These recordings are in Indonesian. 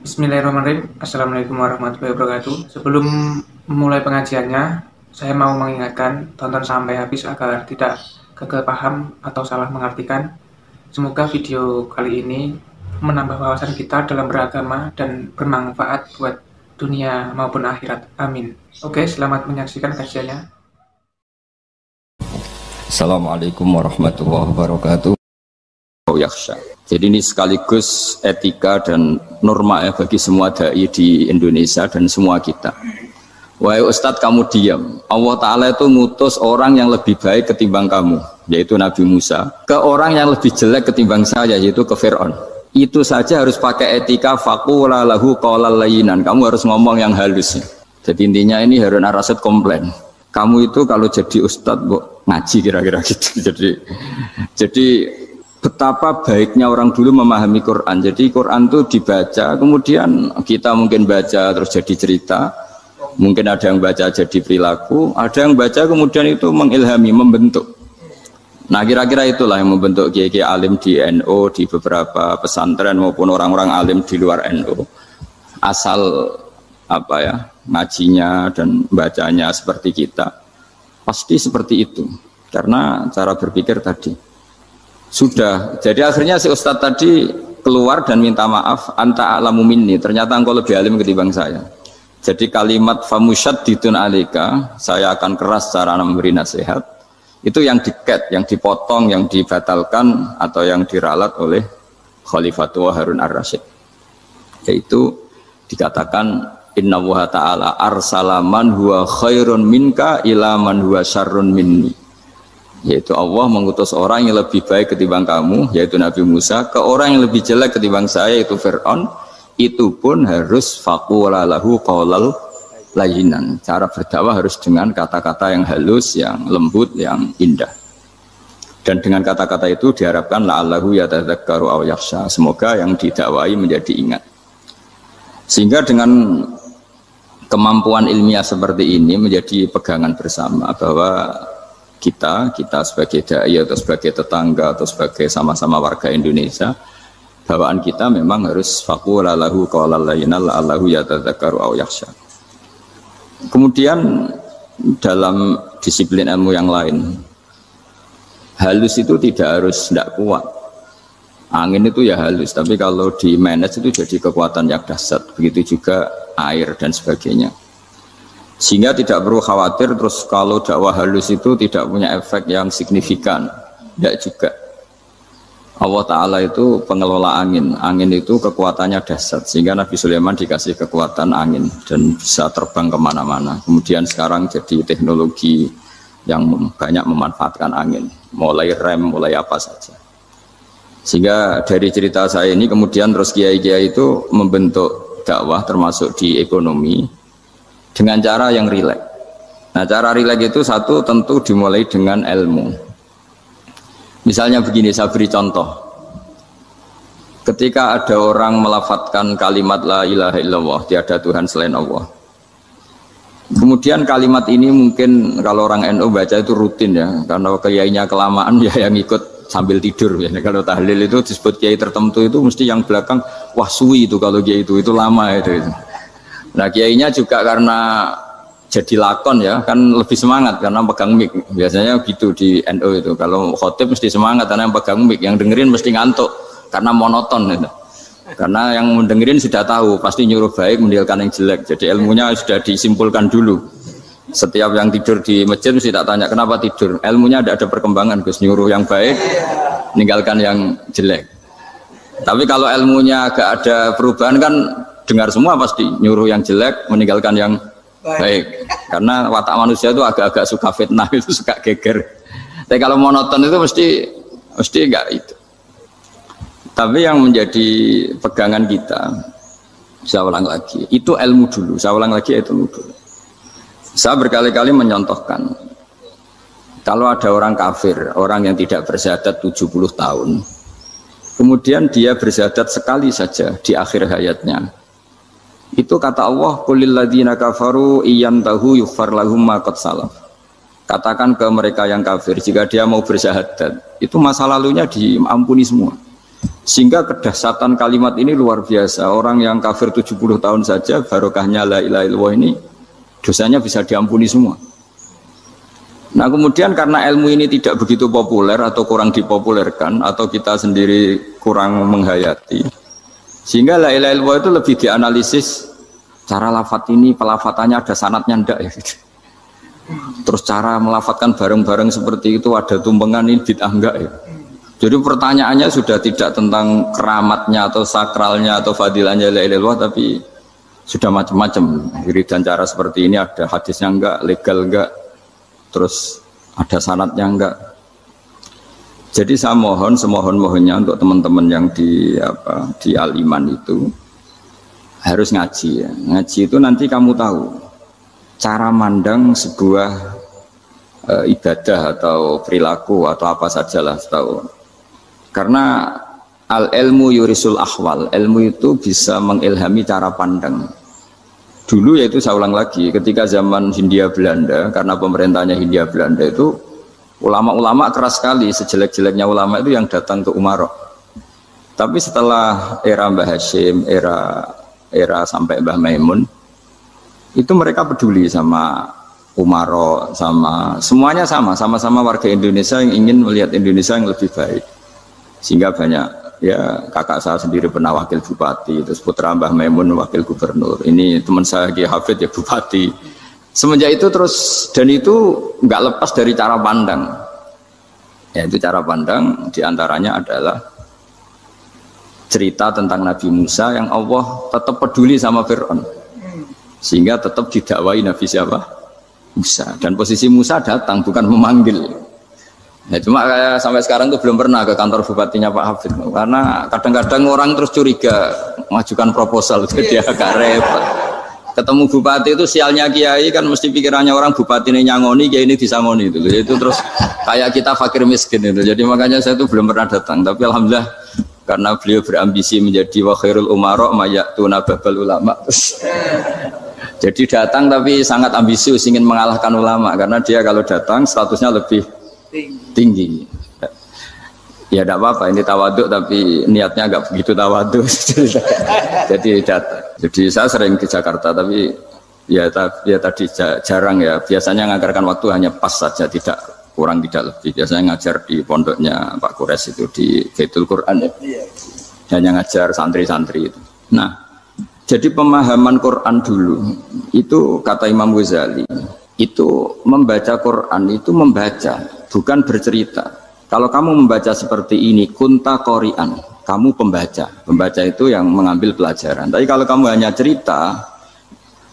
Bismillahirrahmanirrahim. Assalamualaikum warahmatullahi wabarakatuh. Sebelum memulai pengajiannya, saya mau mengingatkan tonton sampai habis agar tidak gagal paham atau salah mengartikan. Semoga video kali ini menambah wawasan kita dalam beragama dan bermanfaat buat dunia maupun akhirat. Amin. Oke, selamat menyaksikan kajiannya. Assalamualaikum warahmatullahi wabarakatuh. Yaksha. Jadi ini sekaligus etika dan norma ya bagi semua dai di Indonesia dan semua kita. Wahai Ustadz, kamu diam. Allah Ta'ala itu ngutus orang yang lebih baik ketimbang kamu, yaitu Nabi Musa, ke orang yang lebih jelek ketimbang saya, yaitu ke Fir'aun. Itu saja harus pakai etika faqula lahu qawlan layyinan. Kamu harus ngomong yang halus. Jadi intinya ini Harun ar-Rasyid komplain. Kamu itu kalau jadi Ustadz ngaji kira-kira gitu. Jadi betapa baiknya orang dulu memahami Quran. Jadi Quran itu dibaca, kemudian kita mungkin baca terus jadi cerita, mungkin ada yang baca jadi perilaku, ada yang baca kemudian itu mengilhami, membentuk. Nah kira-kira itulah yang membentuk kiai-kiai alim di NU, di beberapa pesantren maupun orang-orang alim di luar NU. Asal apa ya, ngajinya dan bacanya seperti kita, pasti seperti itu. Karena cara berpikir tadi sudah, jadi akhirnya si Ustadz tadi keluar dan minta maaf, anta a'lamu minni, ternyata engkau lebih alim ketimbang saya. Jadi kalimat famusyaddidun alika, saya akan keras cara memberi nasihat, itu yang diket, yang dipotong, yang dibatalkan atau yang diralat oleh Khalifatullah Harun ar-Rasyid. Yaitu dikatakan inna wa ta'ala arsala man huwa khairun minka ila man huwa syarrun minni. Yaitu Allah mengutus orang yang lebih baik ketimbang kamu, yaitu Nabi Musa, ke orang yang lebih jelek ketimbang saya, yaitu Fir'aun. Itu pun harus faqula lahu qawlal layyinan. Cara berdakwah harus dengan kata-kata yang halus, yang lembut, yang indah. Dan dengan kata-kata itu diharapkan la'allahu yatadzakkaru aw yakhsha. Semoga yang didakwai menjadi ingat. Sehingga dengan kemampuan ilmiah seperti ini menjadi pegangan bersama bahwa kita sebagai dai atau sebagai tetangga atau sebagai sama-sama warga Indonesia, bawaan kita memang harus faqula lahu qawlan layyinan la'allahu yatadzakkaru aw yakhsha. Kemudian dalam disiplin ilmu yang lain, halus itu tidak kuat. Angin itu ya halus, tapi kalau di manage itu jadi kekuatan yang dahsyat. Begitu juga air dan sebagainya. Sehingga tidak perlu khawatir terus kalau dakwah halus itu tidak punya efek yang signifikan. Tidak juga. Allah Ta'ala itu pengelola angin. Angin itu kekuatannya dahsyat. Sehingga Nabi Sulaiman dikasih kekuatan angin dan bisa terbang kemana-mana. Kemudian sekarang jadi teknologi yang banyak memanfaatkan angin. Mulai rem, mulai apa saja. Sehingga dari cerita saya ini kemudian terus kiai-kiai itu membentuk dakwah termasuk di ekonomi dengan cara yang rileks. Nah cara rileks itu satu tentu dimulai dengan ilmu. Misalnya begini, saya beri contoh. Ketika ada orang melafadzkan kalimat la ilaha illallah, tiada Tuhan selain Allah. Kemudian kalimat ini mungkin kalau orang NU baca itu rutin ya, karena kiainya kelamaan ya yang ikut sambil tidur ya. Kalau tahlil itu disebut kiai tertentu itu mesti yang belakang wah suwi itu kalau kiai itu lama itu. Nah kiainya juga karena jadi lakon ya kan lebih semangat karena pegang mic. Biasanya gitu di NU itu. Kalau khotib mesti semangat karena yang pegang mic, yang dengerin mesti ngantuk karena monoton itu. Karena yang mendengerin sudah tahu pasti nyuruh baik meninggalkan yang jelek. Jadi ilmunya sudah disimpulkan dulu. Setiap yang tidur di masjid mesti tak tanya kenapa tidur. Ilmunya tidak ada perkembangan, Gus, nyuruh yang baik meninggalkan yang jelek. Tapi kalau ilmunya agak ada perubahan kan dengar semua pasti nyuruh yang jelek meninggalkan yang baik. Karena watak manusia itu agak-agak suka fitnah, itu suka geger. Tapi kalau monoton itu mesti enggak itu. Tapi yang menjadi pegangan kita, saya ulang lagi, itu ilmu dulu. Saya ulang lagi itu ilmu dulu. Saya berkali-kali menyontohkan, kalau ada orang kafir, orang yang tidak bersyahadat 70 tahun, kemudian dia bersyahadat sekali saja di akhir hayatnya. Itu kata Allah, qulil ladzina kafaru iyantahu yughfar lahum ma qad salaf. Katakan ke mereka yang kafir, jika dia mau bersyahadat, itu masa lalunya diampuni semua. Sehingga kedahsyatan kalimat ini luar biasa. Orang yang kafir 70 tahun saja barokahnya la ilaha illallah ini dosanya bisa diampuni semua. Nah kemudian karena ilmu ini tidak begitu populer atau kurang dipopulerkan atau kita sendiri kurang menghayati, sehingga la ilaha illallah itu lebih dianalisis cara lafadz ini, pelafatannya ada sanadnya ndak ya gitu. Terus cara melafatkan bareng-bareng seperti itu ada tumpengan ini bid'ah enggak ya. Jadi pertanyaannya sudah tidak tentang keramatnya atau sakralnya atau fadilahnya la ilaha illallah, tapi sudah macam-macam. Wiridan cara seperti ini ada hadisnya enggak, legal enggak, terus ada sanadnya enggak. Jadi saya mohon semohon-mohonnya untuk teman-teman yang di Al-Iman itu harus ngaji ya. Ngaji itu nanti kamu tahu cara mandang sebuah ibadah atau perilaku atau apa sajalah tahu. Karena al-ilmu yurisul ahwal, ilmu itu bisa mengilhami cara pandang. Dulu yaitu saya ulang lagi, ketika zaman Hindia Belanda, karena pemerintahnya Hindia Belanda itu ulama-ulama keras sekali, sejelek-jeleknya ulama itu yang datang ke Umaro. Tapi setelah era Mbah Hashim, era sampai Mbah Maimun, itu mereka peduli sama Umaro, sama semuanya sama-sama warga Indonesia yang ingin melihat Indonesia yang lebih baik. Sehingga banyak ya kakak saya sendiri pernah wakil bupati, terus putra Mbah Maimun wakil gubernur, ini teman saya Ki Hafid ya bupati. Semenjak itu terus, dan itu nggak lepas dari cara pandang. Ya itu cara pandang diantaranya adalah cerita tentang Nabi Musa yang Allah tetap peduli sama Fir'aun, sehingga tetap didakwai Nabi siapa? Musa. Dan posisi Musa datang bukan memanggil. Ya, cuma kayak sampai sekarang tuh belum pernah ke kantor bupatinya Pak Hafid, karena kadang-kadang orang terus curiga mengajukan proposal jadi agak repot. Ketemu bupati itu sialnya kiai kan mesti pikirannya orang bupati ini nyangoni, kiai ini disangoni itu terus kayak kita fakir miskin itu. Jadi makanya saya tuh belum pernah datang, tapi alhamdulillah karena beliau berambisi menjadi wa khairul umara mayatuna babal ulama. Jadi datang tapi sangat ambisius ingin mengalahkan ulama, karena dia kalau datang statusnya lebih tinggi. Ya tidak apa-apa, ini tawaduk tapi niatnya agak begitu tawaduk. Jadi saya sering ke Jakarta, tapi ya tadi jarang ya. Biasanya ngajarkan waktu hanya pas saja, tidak kurang tidak lebih. Biasanya ngajar di pondoknya Pak Kures itu di Baitul Quran ya. Hanya ngajar santri-santri itu. Nah, jadi pemahaman Quran dulu itu kata Imam Ghazali itu membaca Quran itu membaca, bukan bercerita. Kalau kamu membaca seperti ini, kunta qori'an, kamu pembaca. Pembaca itu yang mengambil pelajaran. Tapi kalau kamu hanya cerita,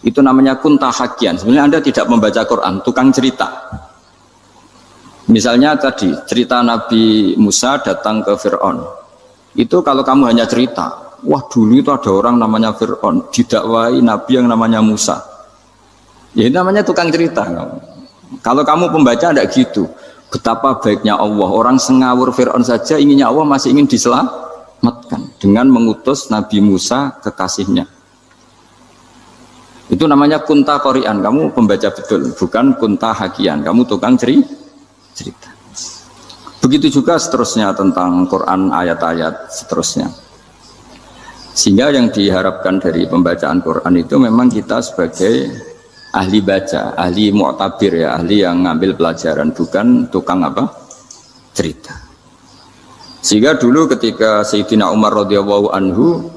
itu namanya kunta hakian. Sebenarnya Anda tidak membaca Quran, tukang cerita. Misalnya tadi, cerita Nabi Musa datang ke Fir'aun. Itu kalau kamu hanya cerita, wah dulu itu ada orang namanya Fir'aun, didakwai Nabi yang namanya Musa. Ya itu namanya tukang cerita. Kalau kamu pembaca tidak gitu. Betapa baiknya Allah, orang sengawur Fir'aun saja inginnya Allah masih ingin diselamatkan dengan mengutus Nabi Musa kekasihnya. Itu namanya kunta qori'an, kamu pembaca betul, bukan kunta hakian, kamu tukang cerita. Begitu juga seterusnya tentang Quran, ayat-ayat seterusnya. Sehingga yang diharapkan dari pembacaan Quran itu memang kita sebagai ahli baca, ahli mu'tabir ya, ahli yang ngambil pelajaran, bukan tukang apa? Cerita. Sehingga dulu ketika Sayyidina Umar radhiyallahu anhu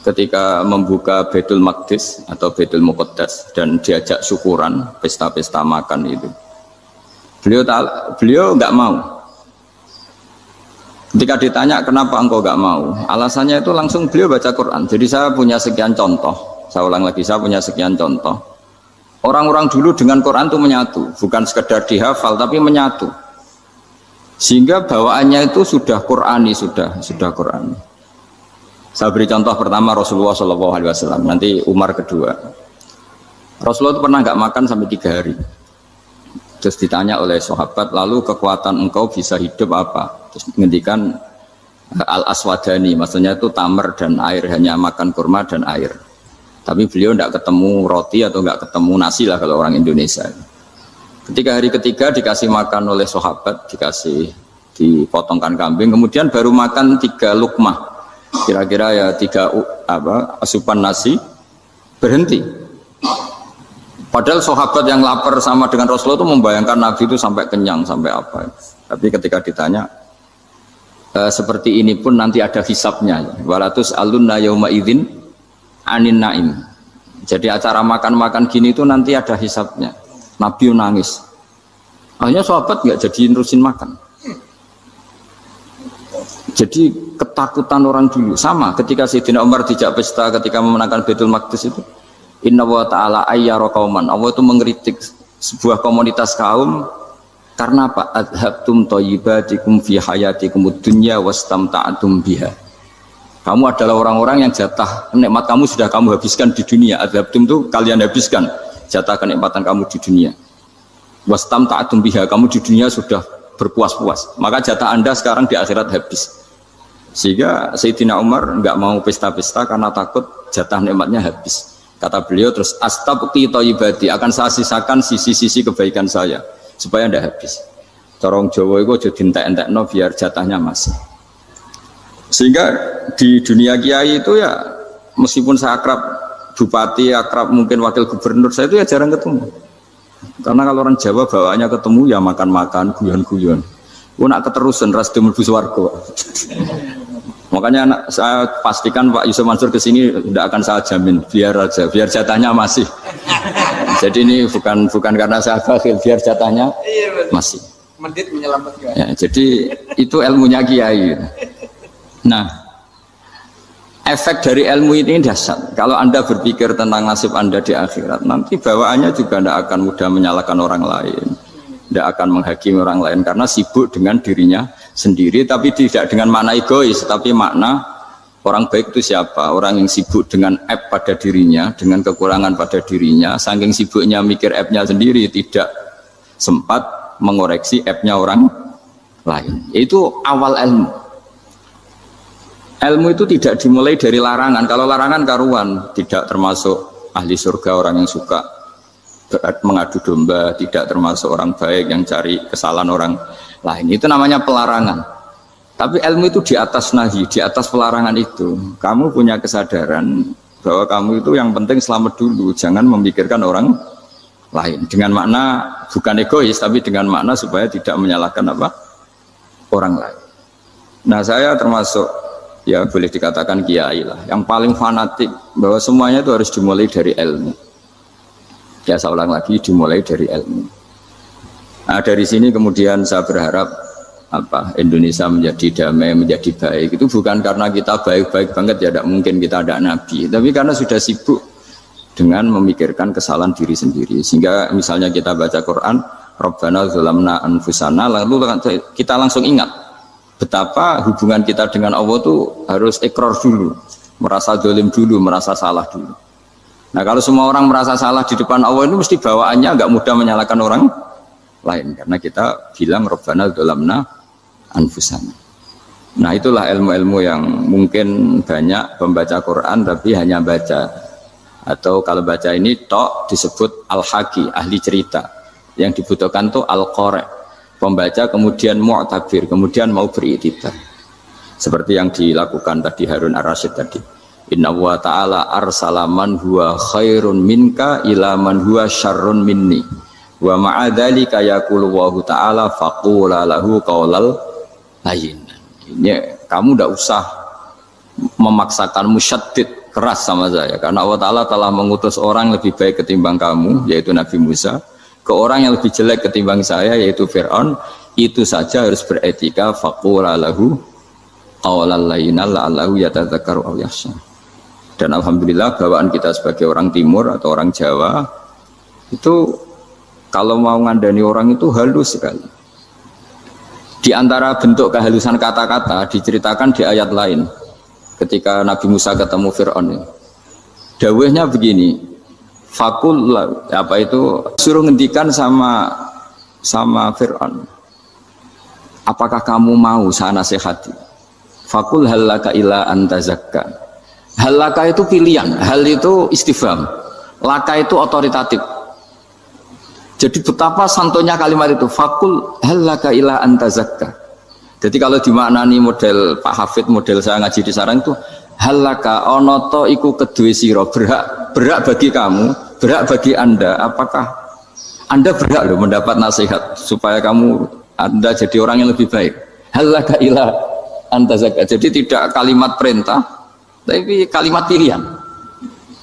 ketika membuka Baitul Maqdis atau Baitul Muqaddas dan diajak syukuran, pesta-pesta makan itu. Beliau enggak mau. Ketika ditanya kenapa engkau enggak mau? Alasannya itu langsung beliau baca Quran. Jadi saya punya sekian contoh. Saya ulang lagi, saya punya sekian contoh. Orang-orang dulu dengan Quran itu menyatu, bukan sekedar dihafal tapi menyatu. Sehingga bawaannya itu sudah Qurani, sudah Qurani. Saya beri contoh pertama Rasulullah SAW, nanti Umar kedua. Rasulullah itu pernah nggak makan sampai 3 hari. Terus ditanya oleh sahabat, lalu kekuatan engkau bisa hidup apa? Terus menghentikan al-aswadani, maksudnya itu tamar dan air, hanya makan kurma dan air. Tapi beliau tidak ketemu roti atau nggak ketemu nasi lah kalau orang Indonesia. Ketika hari ketiga dikasih makan oleh sahabat, dikasih dipotongkan kambing, kemudian baru makan 3 lukmah, kira-kira ya 3 asupan nasi, berhenti. Padahal sahabat yang lapar sama dengan Rasulullah itu membayangkan Nabi itu sampai kenyang, sampai apa. Tapi ketika ditanya, seperti ini pun nanti ada hisabnya. Walatus alunna yauma idzin anin naim. Jadi acara makan-makan gini itu nanti ada hisabnya. Nabi nangis. Akhirnya sahabat nggak jadi nerusin makan. Jadi ketakutan orang dulu sama ketika Sayyidina Umar dijak pesta ketika memenangkan Baitul Maqdis itu. Inna wa ta'ala ayyara qauman. Allah itu mengkritik sebuah komunitas kaum karena apa? Adhabtum thayyibatikum fi hayatikum dunya wastamta'tum biha. Kamu adalah orang-orang yang jatah nikmat kamu sudah kamu habiskan di dunia. Adhabtum itu kalian habiskan jatah kenikmatan kamu di dunia. Wastamta'tum biha, kamu di dunia sudah berpuas-puas. Maka jatah Anda sekarang di akhirat habis. Sehingga Sayyidina Umar enggak mau pesta-pesta karena takut jatah nikmatnya habis. Kata beliau terus astabqi thayyibati, akan saya sisakan sisi-sisi kebaikan saya supaya tidak habis. Corong Jawa itu aja dientek-entekno biar jatahnya masih. Sehingga di dunia kiai itu ya meskipun saya akrab bupati, akrab mungkin wakil gubernur, saya itu ya jarang ketemu. Karena kalau orang Jawa bawaannya ketemu ya makan-makan, guyon-guyon. Ku nak keterusan ras mlebu swarga. Makanya saya pastikan Pak Yusuf Mansur kesini tidak akan saya jamin, biar aja, biar jatahnya masih. Jadi ini bukan karena saya bakhil, biar jatahnya masih. Medit menyelamatkan. Ya, jadi itu ilmunya kiai. Nah, efek dari ilmu ini dahsyat. Kalau Anda berpikir tentang nasib Anda di akhirat, nanti bawaannya juga tidak akan mudah menyalahkan orang lain, tidak akan menghakimi orang lain karena sibuk dengan dirinya sendiri, tapi tidak dengan makna egois, tapi makna orang baik itu siapa? Orang yang sibuk dengan aib pada dirinya, dengan kekurangan pada dirinya, saking sibuknya mikir aibnya sendiri, tidak sempat mengoreksi aibnya orang lain. Itu awal ilmu. Ilmu itu tidak dimulai dari larangan. Kalau larangan karuan, tidak termasuk ahli surga orang yang suka mengadu domba, tidak termasuk orang baik yang cari kesalahan orang lain. Itu namanya pelarangan. Tapi ilmu itu di atas nahi, di atas pelarangan itu. Kamu punya kesadaran bahwa kamu itu yang penting selamat dulu, jangan memikirkan orang lain. Dengan makna bukan egois, tapi dengan makna supaya tidak menyalahkan apa? Orang lain. Nah, saya termasuk ya boleh dikatakan kiai lah, yang paling fanatik bahwa semuanya itu harus dimulai dari ilmu. Ya saya ulang lagi, dimulai dari ilmu. Nah, dari sini kemudian saya berharap Indonesia menjadi damai, menjadi baik. Itu bukan karena kita baik-baik banget ya, tidak mungkin kita ada nabi, tapi karena sudah sibuk dengan memikirkan kesalahan diri sendiri. Sehingga misalnya kita baca Quran, Rabbana dzalamna anfusana, lalu kita langsung ingat betapa hubungan kita dengan Allah itu harus ikrar dulu, merasa zalim dulu, merasa salah dulu. Nah, kalau semua orang merasa salah di depan Allah itu mesti bawaannya agak mudah menyalahkan orang lain, karena kita bilang Rabbana dzalamna anfusana. Nah, itulah ilmu-ilmu yang mungkin banyak pembaca Quran tapi hanya baca, atau kalau baca ini tok disebut al-haqi, ahli cerita. Yang dibutuhkan tuh al-qari, pembaca kemudian mu'tabir, kemudian mau beriktibar. Seperti yang dilakukan tadi Harun Ar-Rasyid tadi. Inna wa ta'ala arsala man huwa khairun minka ila man huwa syarrun minni. Wa ma'adzalika yaqulu wa ta'ala faqula lahu qaulal layyin. Ini kamu tidak usah memaksakan musyaddid keras sama saya, karena Allah Ta'ala telah mengutus orang lebih baik ketimbang kamu, yaitu Nabi Musa, ke orang yang lebih jelek ketimbang saya, yaitu Fir'aun. Itu saja harus beretika, faqula lahu qaulal layyin la'allahu yatadzakkaru aw yakhsha. Dan alhamdulillah bawaan kita sebagai orang Timur atau orang Jawa itu kalau mau ngandani orang itu halus sekali. Di antara bentuk kehalusan kata-kata diceritakan di ayat lain. Ketika Nabi Musa ketemu Fir'aun, dawuhnya begini, fakul apa itu, suruh ngendikan sama Fir'aun, apakah kamu mau saya nasihati? Fakul halaka ila antazakka. Halaka itu pilihan, hal itu istifham, laka itu otoritatif. Jadi betapa santonya kalimat itu, fakul halaka ila antazakka. Jadi kalau dimaknani model Pak Hafid, model saya ngaji di sarang itu halaka onoto iku kedue sira, berhak bagi kamu, berhak bagi Anda, apakah Anda berhak loh mendapat nasihat supaya Anda jadi orang yang lebih baik. Halaka ila anta zakat. Jadi tidak kalimat perintah, tapi kalimat pilihan.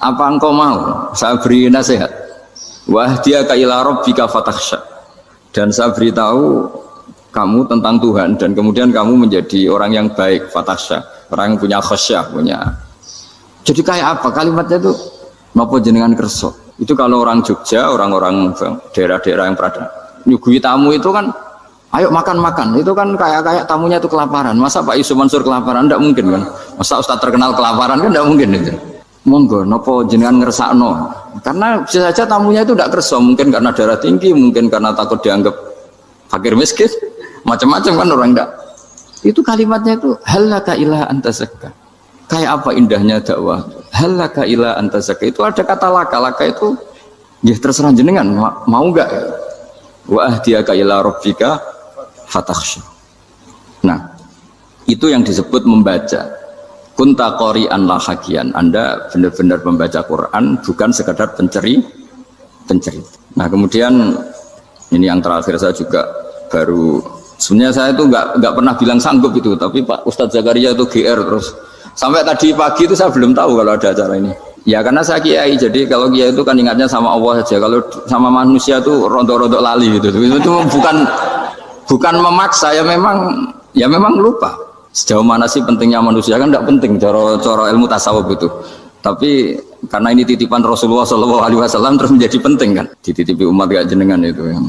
Apa engkau mau saya beri nasihat? Wahdiyaka ila rabbika fatakhsha. Dan saya beritahu kamu tentang Tuhan dan kemudian kamu menjadi orang yang baik, fatakhsha, orang yang punya khasyah, punya. Jadi kayak apa kalimatnya itu? Napa jenengan kerso? Itu kalau orang Jogja, orang-orang daerah-daerah yang berada nyugui tamu itu kan ayo makan-makan, itu kan kayak tamunya itu kelaparan. Masa Pak Yusuf Mansur kelaparan? Tidak mungkin kan. Masa Ustadz terkenal kelaparan kan tidak mungkin itu. Monggo, nopo jenengan ngersakno. Karena bisa saja tamunya itu tidak kerso, mungkin karena darah tinggi, mungkin karena takut dianggap fakir miskin, macam-macam kan orang tidak. Itu kalimatnya itu halaka ila anta zakka. Kayak apa indahnya dakwah. Halaka ila anta zakka. Itu ada kata laka itu ya terserah jenengan mau enggak. Wa ahdiyaka ila rabbika fatakhsha. Nah, itu yang disebut membaca. Kunta qori'an la hakian. Anda benar-benar membaca Quran, bukan sekadar penceri. Nah, kemudian ini yang terakhir saya juga baru sebenarnya saya itu nggak pernah bilang sanggup itu, tapi Pak Ustadz Zakaria itu GR terus. Sampai tadi pagi itu saya belum tahu kalau ada acara ini. Ya karena saya kiai, jadi kalau kiai itu kan ingatnya sama Allah saja. Kalau sama manusia itu rontok-rontok lali gitu. Itu bukan memaksa, ya memang lupa. Sejauh mana sih pentingnya manusia kan tidak penting cara ilmu tasawuf itu. Tapi karena ini titipan Rasulullah SAW terus menjadi penting kan. Dititipi umat gak jenengan itu yang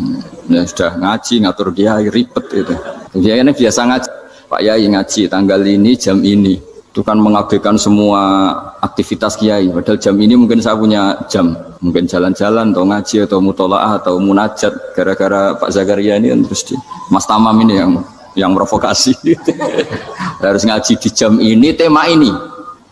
sudah ngaji ngatur dia ribet itu. Dia ini biasa ngaji. Pak Yai ngaji tanggal ini jam ini. Itu kan mengabaikan semua aktivitas kiai. Padahal jam ini mungkin saya punya jam. Mungkin jalan-jalan atau ngaji atau mutolaah atau munajat. Gara-gara Pak Zakaria ini terus Mas Tamam ini yang provokasi. Harus ngaji di jam ini, tema ini.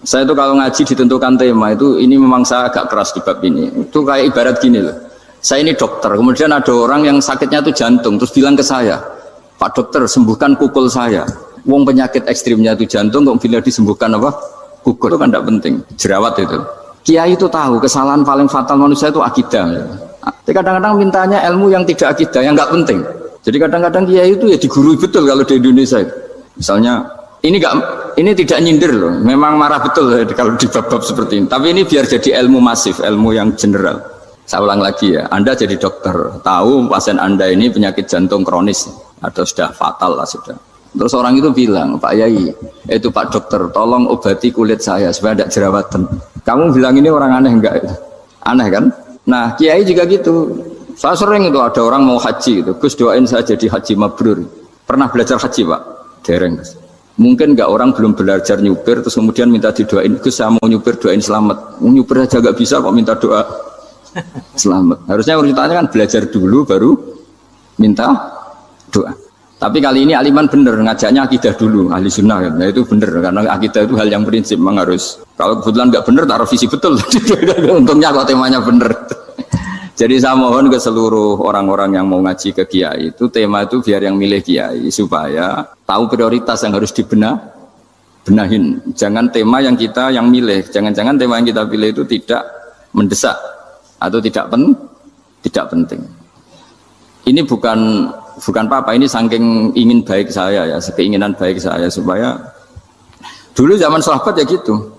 Saya itu kalau ngaji ditentukan tema itu, ini memang saya agak keras di bab ini. Itu kayak ibarat gini loh. Saya ini dokter, kemudian ada orang yang sakitnya itu jantung, terus bilang ke saya, Pak dokter sembuhkan kukul saya. Wong penyakit ekstrimnya itu jantung, kok bila disembuhkan apa? Kukul, itu kan tidak penting. Jerawat itu. Kiai itu tahu kesalahan paling fatal manusia itu akidah. Tapi kadang-kadang mintanya ilmu yang tidak akidah, yang nggak penting. Jadi kadang-kadang kiai itu ya digurui betul kalau di Indonesia itu. Misalnya ini tidak nyindir loh, memang marah betul kalau di bab-bab seperti ini. Tapi ini biar jadi ilmu masif, ilmu yang general. Saya ulang lagi ya, Anda jadi dokter, tahu pasien Anda ini penyakit jantung kronis atau sudah fatal lah sudah. Terus orang itu bilang, Pak Yai, itu Pak dokter, tolong obati kulit saya supaya tidak jerawatan. Kamu bilang ini orang aneh enggak? Aneh kan? Nah, kiai juga gitu. Saya sering itu ada orang mau haji gitu, Gus doain saya jadi haji mabrur. Pernah belajar haji Pak? Dereng. Mungkin enggak orang belum belajar nyupir terus kemudian minta didoain, Gus saya mau nyupir doain selamat. Nyupir aja enggak bisa kok minta doa selamat. Harusnya urutannya kan belajar dulu baru minta doa. Tapi kali ini Aliman bener ngajaknya akidah dulu, ahli sunnah kan. Nah itu bener karena akidah itu hal yang prinsip memang harus. Kalau kebetulan enggak bener taruh visi betul. Untungnya kok temanya bener. Jadi saya mohon ke seluruh orang-orang yang mau ngaji ke kiai itu tema itu biar yang milih kiai supaya tahu prioritas yang harus benahin. Jangan tema yang milih, jangan-jangan tema yang kita pilih itu tidak mendesak atau tidak penting. Ini bukan apa-apa, ini saking ingin baik saya ya, keinginan baik saya supaya dulu zaman sahabat ya gitu.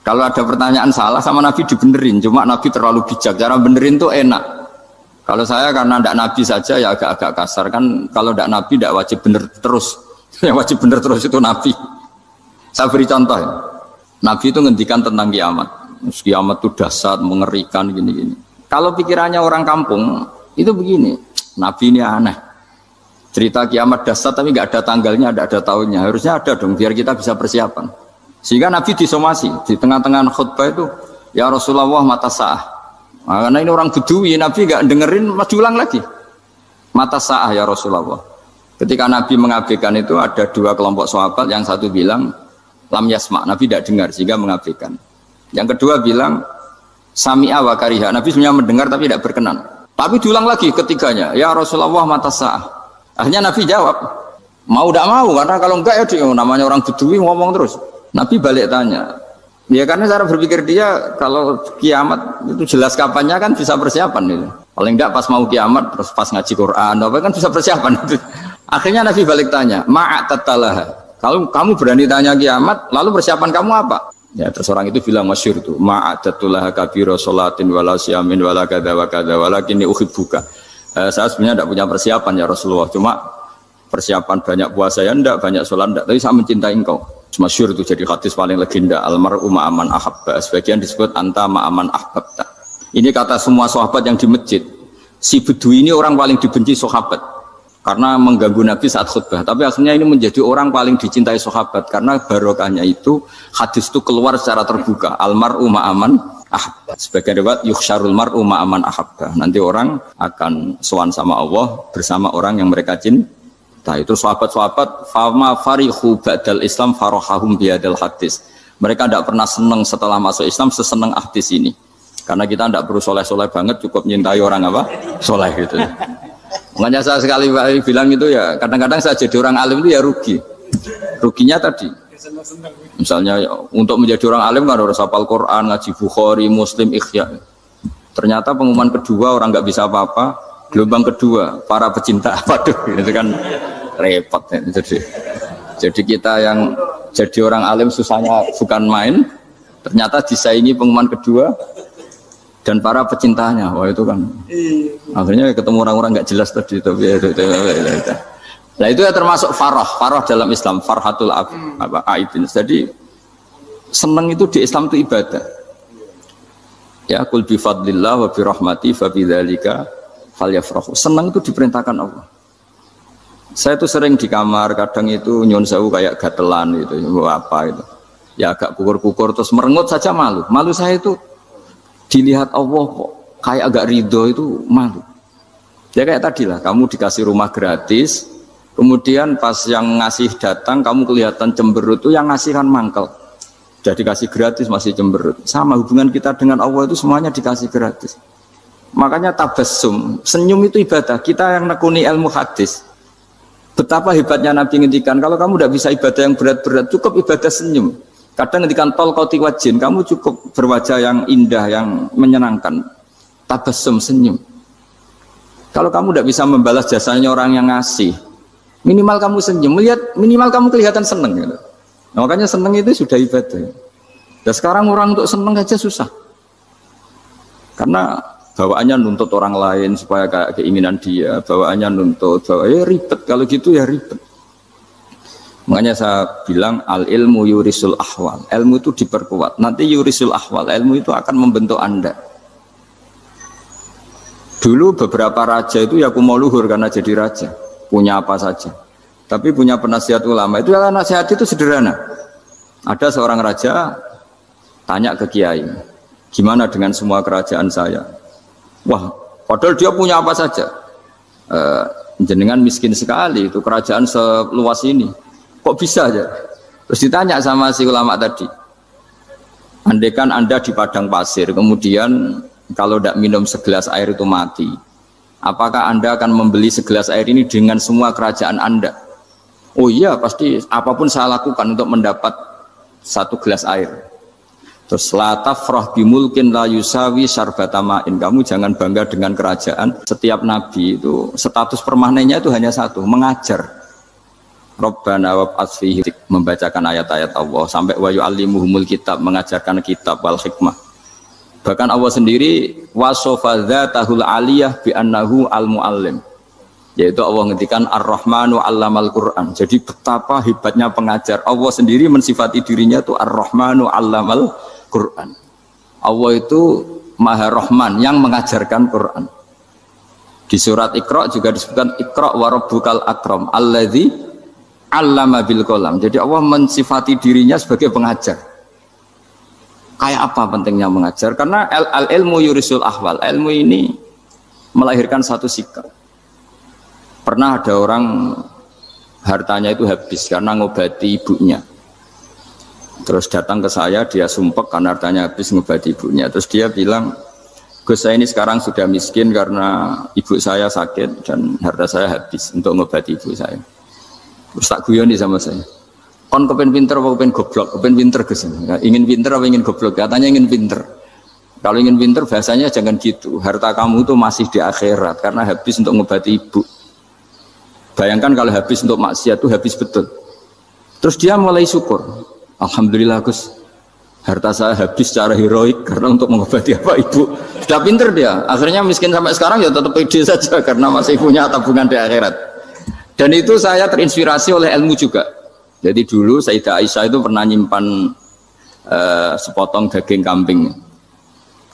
Kalau ada pertanyaan salah sama Nabi dibenerin, cuma Nabi terlalu bijak, cara benerin tuh enak. Kalau saya karena tidak Nabi saja ya agak-agak kasar kan, kalau tidak Nabi tidak wajib bener terus, yang wajib bener terus itu Nabi. Saya beri contoh ya. Nabi itu ngendikan tentang kiamat, kiamat itu dahsyat, mengerikan gini-gini. Kalau pikirannya orang kampung itu begini, Nabi ini aneh. Cerita kiamat dahsyat tapi nggak ada tanggalnya, nggak ada tahunnya, harusnya ada dong biar kita bisa persiapan. Sehingga Nabi disomasi di tengah-tengah khutbah itu, ya Rasulullah mata sa'ah. Nah, karena ini orang Bedui, Nabi nggak dengerin, masih ulang lagi. Mata sa'ah ya Rasulullah. Ketika Nabi mengabaikan itu ada dua kelompok sahabat, yang satu bilang lam yasma, Nabi tidak dengar sehingga mengabaikan. Yang kedua bilang sami'a wa kariha, Nabi sebenarnya mendengar tapi tidak berkenan. Tapi diulang lagi ketiganya, ya Rasulullah mata sa'ah. Akhirnya Nabi jawab, Mau tidak mau, karena kalau enggak ya dia, namanya orang Bedui ngomong terus. Nabi balik tanya, ya karena cara berpikir dia kalau kiamat itu jelas kapannya kan bisa persiapan itu. Paling enggak pas mau kiamat terus pas ngaji Quran, apa kan bisa persiapan itu. Akhirnya Nabi balik tanya, ma'atatalaha. Kalau kamu berani tanya kiamat, lalu persiapan kamu apa? Ya terus orang itu bilang masyhur itu, ma'atatulaha kabira sholatin wala siyamin wala kadza wa kadza walakinni uhibbuka. Saya sebenarnya tidak punya persiapan ya Rasulullah, cuma persiapan banyak puasa ya enggak, banyak sholat enggak, tapi saya mencintai engkau. Masyhur itu jadi hadis paling legenda, almar'u ma'aman ahabba, sebagian disebut anta ma'aman ahbabta. Ini kata semua sahabat yang di masjid. Si Bedui ini orang paling dibenci sahabat karena mengganggu Nabi saat khutbah, tapi akhirnya ini menjadi orang paling dicintai sahabat karena barokahnya itu hadis itu keluar secara terbuka, almar'u ma'aman ahabba. Sebagian riwayat yuhsyarul mar'u ma'aman ahabba. Nanti orang akan sowan sama Allah bersama orang yang mereka cintai. Nah, itu sahabat-sahabat fama farihu ba'dal Islam farahahum biadal hadis. Mereka tidak pernah senang setelah masuk Islam sesenang hadis ini. Karena kita tidak perlu soleh-soleh banget, cukup menyintai orang apa? Soleh gitu. Makanya saya sekali bilang itu ya, kadang-kadang saya jadi orang alim itu ya rugi. Ruginya tadi. Misalnya untuk menjadi orang alim kan harus hafal Quran, ngaji Bukhari, Muslim, Ikhya. Ternyata pengumuman kedua orang nggak bisa apa-apa. Gelombang kedua para pecinta, waduh itu kan repot ya. Jadi kita yang jadi orang alim susahnya bukan main, ternyata disaingi pengumuman kedua dan para pecintanya. Wah itu kan akhirnya ketemu orang-orang nggak jelas tadi. Nah itu ya termasuk farah dalam Islam, farhatul aibin. Jadi senang itu di Islam itu ibadah. Ya kul bi fadlillah wa bi rahmati fa bidzalika falyafrahu. Senang itu diperintahkan Allah. Saya itu sering di kamar, kadang itu nyun sewu kayak gatelan gitu, apa itu. Ya agak kukur-kukur terus merengut saja malu. Malu saya itu dilihat Allah kok kayak agak ridho itu malu. Ya kayak tadi lah, kamu dikasih rumah gratis, kemudian pas yang ngasih datang kamu kelihatan cemberut, itu yang ngasih kan mangkel. Jadi dikasih gratis masih cemberut. Sama hubungan kita dengan Allah itu semuanya dikasih gratis. Makanya tabassum, senyum itu ibadah. Kita yang nekuni ilmu hadis, betapa hebatnya Nabi ngendikan, kalau kamu tidak bisa ibadah yang berat-berat, cukup ibadah senyum. Kadang ngendikan tol koti wajin, kamu cukup berwajah yang indah, yang menyenangkan. Tabassum, senyum. Kalau kamu tidak bisa membalas jasanya orang yang ngasih, minimal kamu senyum, minimal kamu kelihatan seneng gitu. Makanya seneng itu sudah ibadah. Dan sekarang orang untuk seneng aja susah. Karena bawaannya nuntut orang lain supaya kayak keinginan dia, bawaannya nuntut, ribet. Kalau gitu ya ribet. Makanya saya bilang al ilmu yurisul ahwal, ilmu itu diperkuat. Nanti yurisul ahwal, ilmu itu akan membentuk Anda. Dulu beberapa raja itu ya mau luhur karena jadi raja, punya apa saja. Tapi punya penasihat ulama itu ya nasihat itu sederhana. Ada seorang raja tanya ke kiai, gimana dengan semua kerajaan saya? Wah, padahal dia punya apa saja. Jenengan miskin sekali, itu kerajaan seluas ini. Kok bisa aja? Terus ditanya sama si ulama tadi. Andaikan Anda di padang pasir, kemudian kalau tidak minum segelas air itu mati. Apakah Anda akan membeli segelas air ini dengan semua kerajaan Anda? Oh iya, pasti apapun saya lakukan untuk mendapat satu gelas air. Terus la tafrah bimulkin la yusawi syarbatamain. Kamu jangan bangga dengan kerajaan. Setiap nabi itu status permanennya itu hanya satu, mengajar. Rabbana wab'ats fihi, membacakan ayat-ayat Allah sampai wa yu'allimuhumul kitab, mengajarkan kitab wal hikmah. Bahkan Allah sendiri wasofa dzatahul aliyah bi annahu al muallim. Yaitu Allah ngendikan Ar-Rahmanu 'allamal Qur'an. Jadi betapa hebatnya pengajar. Allah sendiri mensifati dirinya itu Ar-Rahmanu 'allamal Quran. Allah itu Maha Rahman yang mengajarkan Quran. Di surat Iqra juga disebutkan Iqra wa rabbukal akram alladzi 'allama bil qalam. Jadi Allah mensifati dirinya sebagai pengajar. Kayak apa pentingnya mengajar? Karena al-ilmu yurisul ahwal. Ilmu ini melahirkan satu sikap. Pernah ada orang hartanya itu habis karena ngobati ibunya. Terus datang ke saya, dia sumpek karena hartanya habis ngobati ibunya. Terus dia bilang, Gus saya ini sekarang sudah miskin karena ibu saya sakit dan harta saya habis untuk ngobati ibu saya. Terus tak guyoni sama saya. Kon kepen pinter apa kepen goblok? Kepen pinter Gus. Ingin pinter apa ingin goblok? Katanya ingin pinter. Kalau ingin pinter bahasanya jangan gitu. Harta kamu itu masih di akhirat karena habis untuk ngobati ibu. Bayangkan kalau habis untuk maksiat itu habis betul. Terus dia mulai syukur. Alhamdulillah Gus. Harta saya habis secara heroik karena untuk mengobati apa ibu. Sudah pinter dia. Akhirnya miskin sampai sekarang ya tetap pede saja karena masih punya tabungan di akhirat. Dan itu saya terinspirasi oleh ilmu juga. Jadi dulu Sayyidah Aisyah itu pernah nyimpan sepotong daging kambing.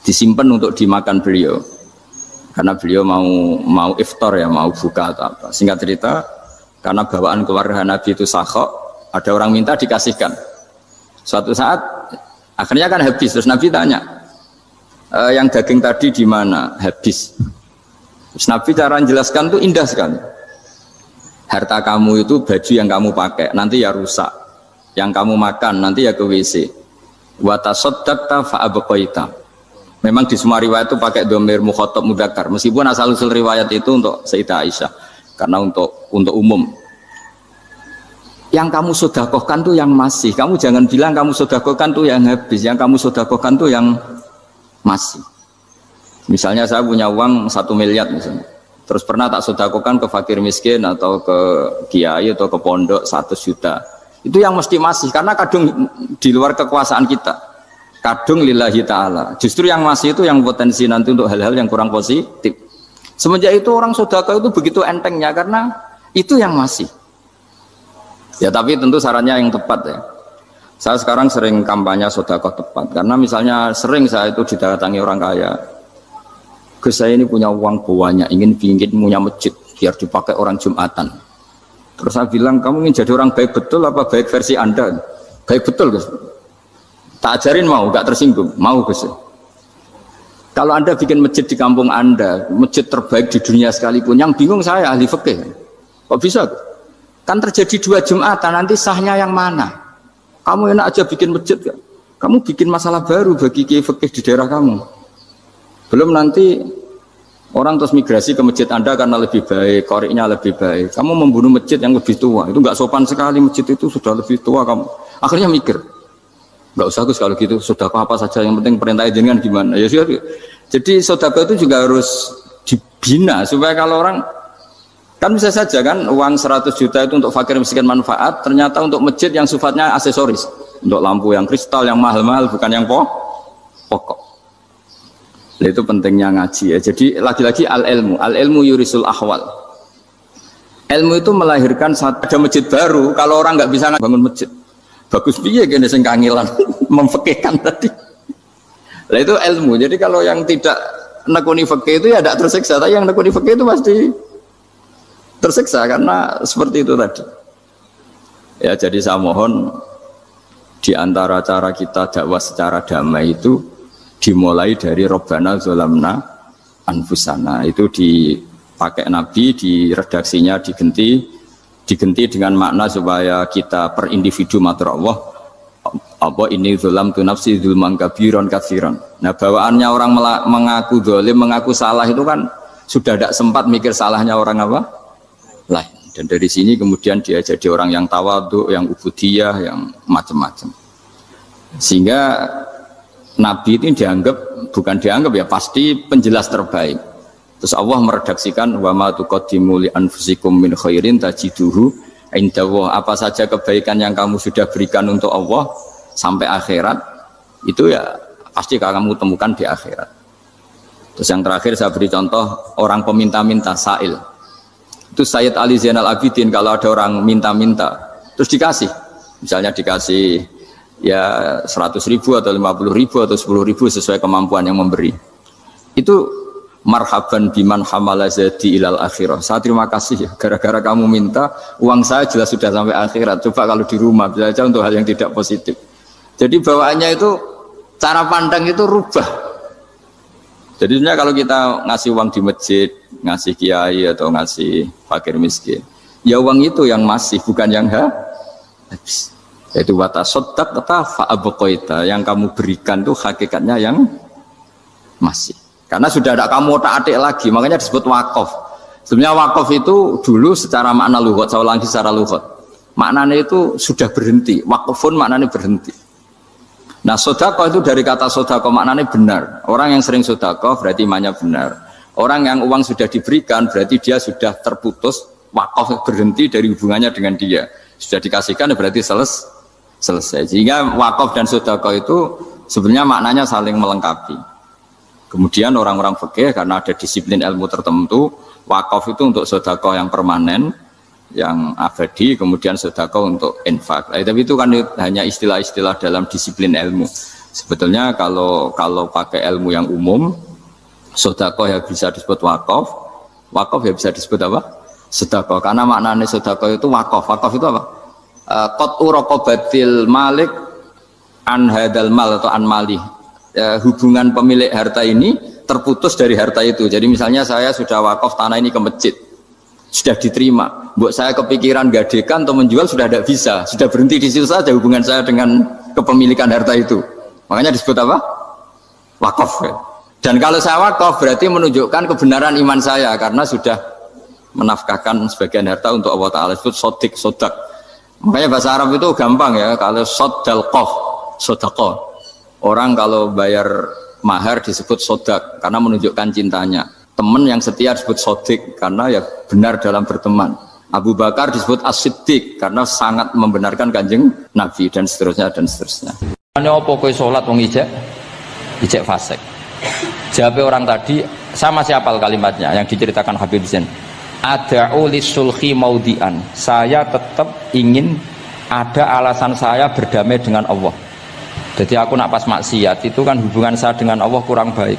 Disimpan untuk dimakan beliau karena beliau mau iftar ya, mau buka atau apa. Singkat cerita, karena bawaan keluarga Nabi itu sakhok, ada orang minta dikasihkan. Suatu saat akhirnya kan habis, terus Nabi tanya, yang daging tadi di mana? Habis. Terus Nabi cara menjelaskan tuh indah sekali. Harta kamu itu baju yang kamu pakai nanti ya rusak, yang kamu makan nanti ya ke WC. Wa tasaddaqta fa abqaita. Memang di semua riwayat itu pakai dhamir mukhatab mudzakkar. Meskipun asal-usul riwayat itu untuk Sayyidah Aisyah karena untuk umum. Yang kamu sedekahkan tuh yang masih. Kamu jangan bilang kamu sedekahkan tuh yang habis. Yang kamu sedekahkan tuh yang masih. Misalnya saya punya uang 1 miliar misalnya. Terus pernah tak sedekahkan ke fakir miskin atau ke kiai atau ke pondok 100 juta. Itu yang mesti masih karena kadung di luar kekuasaan kita. Kadung lillahi ta'ala. Justru yang masih itu yang potensi nanti untuk hal-hal yang kurang positif. Semenjak itu orang sedekah itu begitu entengnya karena itu yang masih. Ya tapi tentu sarannya yang tepat ya. Saya sekarang sering kampanye sedekah tepat karena misalnya sering saya itu didatangi orang kaya. Gus saya ini punya uang banyak, ingin punya masjid biar dipakai orang Jumatan. Terus saya bilang kamu ingin jadi orang baik betul apa baik versi Anda? Baik betul Gus. Tak ajarin mau, gak tersinggung, mau Gus. Kalau Anda bikin masjid di kampung Anda, masjid terbaik di dunia sekalipun, yang bingung saya ahli fikih. Kok bisa? Kan terjadi 2 Jumatan, nanti sahnya yang mana? Kamu enak aja bikin masjid gak? Kamu bikin masalah baru bagi kiai fikih di daerah kamu. Belum nanti orang terus migrasi ke masjid Anda karena lebih baik, koriknya lebih baik. Kamu membunuh masjid yang lebih tua, itu gak sopan sekali, masjid itu sudah lebih tua kamu. Akhirnya mikir. Nggak usah Gus kalau gitu, sedekah apa saja yang penting perintah jenengan gimana ya sih. Jadi sedekah itu juga harus dibina supaya kalau orang kan bisa saja kan uang 100 juta itu untuk fakir miskin manfaat, ternyata untuk masjid yang sifatnya aksesoris, untuk lampu yang kristal yang mahal-mahal bukan yang pokok. Nah, itu pentingnya ngaji ya. Jadi lagi-lagi al ilmu yurisul ahwal. Ilmu itu melahirkan ada masjid baru. Kalau orang nggak bisa bangun masjid bagus piye kene sing kangelan memfikihkan tadi. Lah itu ilmu. Jadi kalau yang tidak nekuni fikih itu ya tidak tersiksa, tapi yang nekuni fikih itu pasti tersiksa karena seperti itu tadi. Ya jadi saya mohon di antara cara kita dakwah secara damai itu dimulai dari Rabbana zalamna anfusana. Itu dipakai Nabi di redaksinya diganti dengan makna supaya kita per individu matur Allah apa ini zulam tu nafsi zulman kabiron katsiran. Nah bawaannya orang mengaku zalim, mengaku salah itu kan sudah tidak sempat mikir salahnya orang apa lain. Dan dari sini kemudian dia jadi orang yang tawadhu, yang ubudiyah, yang macam-macam. Sehingga Nabi ini bukan dianggap ya pasti penjelas terbaik. Terus Allah meredaksikan wa ma tuqaddimu li anfusikum min khairin tajiduhu indallah. Apa saja kebaikan yang kamu sudah berikan untuk Allah sampai akhirat itu ya pasti kamu temukan di akhirat. Terus yang terakhir saya beri contoh orang peminta-minta sa'il. Itu Sayyid Ali Zainal Abidin kalau ada orang minta-minta terus dikasih. Misalnya dikasih ya 100.000 atau 50.000 atau 10.000 sesuai kemampuan yang memberi. Itu marhaban biman hamala zadi ilal akhirah. Saya terima kasih ya, gara-gara kamu minta uang saya jelas sudah sampai akhirat. Coba kalau di rumah bisa saja untuk hal yang tidak positif. Jadi bawaannya itu cara pandang itu rubah. Jadi sebenarnya kalau kita ngasih uang di masjid, ngasih kiai atau ngasih fakir miskin, ya uang itu yang masih bukan yang habis. Yaitu watasoddaqta fa'abqaita, yang kamu berikan itu hakikatnya yang masih. Karena sudah ada kamu otak-atik lagi, makanya disebut wakaf. Sebenarnya wakaf itu dulu secara makna lughat, saya ulangi secara lughat. maknanya itu sudah berhenti. Waqfun maknanya berhenti. Nah, sedekah itu dari kata sedekah maknanya benar. Orang yang sering sedekah berarti imannya benar. Orang yang uang sudah diberikan berarti dia sudah terputus, wakaf berhenti dari hubungannya dengan dia. Sudah dikasihkan berarti selesai. Sehingga wakaf dan sedekah itu sebenarnya maknanya saling melengkapi. Kemudian orang-orang fikih karena ada disiplin ilmu tertentu, wakaf itu untuk sedekah yang permanen, yang abadi, kemudian sedekah untuk infak. Tapi itu kan hanya istilah-istilah dalam disiplin ilmu. Sebetulnya kalau pakai ilmu yang umum, sedekah ya bisa disebut wakaf, wakaf ya bisa disebut apa? Sedekah. Karena maknanya sedekah itu wakaf. Wakaf itu apa? Qat'u raqabatil malik an hadal mal atau an malih. Hubungan pemilik harta ini terputus dari harta itu. Jadi misalnya saya sudah wakaf tanah ini ke masjid, sudah diterima. Buat saya kepikiran gadekan atau menjual sudah tidak bisa, sudah berhenti di situ saja hubungan saya dengan kepemilikan harta itu. Makanya disebut apa? Wakaf. Dan kalau saya wakaf berarti menunjukkan kebenaran iman saya karena sudah menafkahkan sebagian harta untuk Allah Ta'ala. Disebut sodik, sodak. Makanya bahasa Arab itu gampang ya. Kalau sodalqoh, sodaqoh. Orang kalau bayar mahar disebut sodak karena menunjukkan cintanya. Teman yang setia disebut sodik karena ya benar dalam berteman. Abu Bakar disebut as-siddiq karena sangat membenarkan kanjeng Nabi dan seterusnya dan seterusnya. Ini apa kowe sholat wong ijek fasik. Jawab orang tadi, saya masih hafal kalimatnya yang diceritakan Habib Zain. Ada'u lisulhi maudian. Saya tetap ingin ada alasan saya berdamai dengan Allah. Jadi aku nak pas maksiat itu kan hubungan saya dengan Allah kurang baik.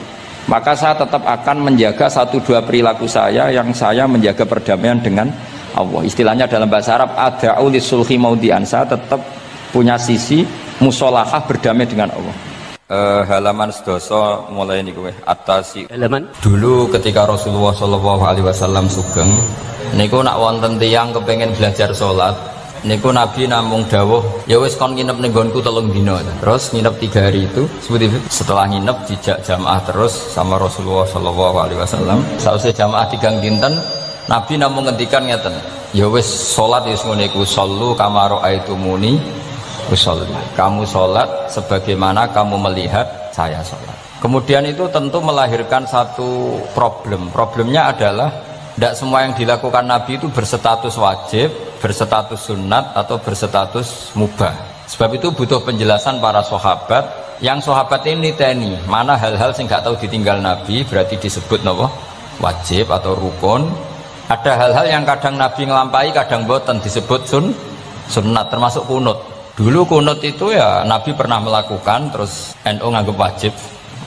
Maka saya tetap akan menjaga 1-2 perilaku saya yang saya menjaga perdamaian dengan Allah. Istilahnya dalam bahasa Arab ada'u lisulhi maudian. Saya tetap punya sisi musolahah berdamai dengan Allah. Halaman sedoso mulai ini kowe atasi halaman dulu ketika Rasulullah SAW sugeng niku nak wonten tiyang kepengen belajar sholat niku Nabi namung dawuh ya wis kon nginep ning nggonku 3 dina terus nginep 3 hari itu setelah nginep dijak jamaah terus sama Rasulullah SAW sausé jamaah 3 dinten Nabi namung ngendikan ngeten ya wis sholat wis ngene iku sallu kama ra'aitumuni usolli. Kamu sholat sebagaimana kamu melihat saya sholat. Kemudian itu tentu melahirkan satu problem. Problemnya adalah tidak semua yang dilakukan Nabi itu berstatus wajib, berstatus sunat atau berstatus mubah. Sebab itu butuh penjelasan para sahabat. Yang sahabat ini niteni mana hal-hal yang nggak tahu ditinggal Nabi berarti disebut nopo wajib atau rukun. Ada hal-hal yang kadang Nabi ngelampai, kadang boten disebut sunat termasuk kunut. Dulu kunut itu ya Nabi pernah melakukan, terus NU nganggep wajib.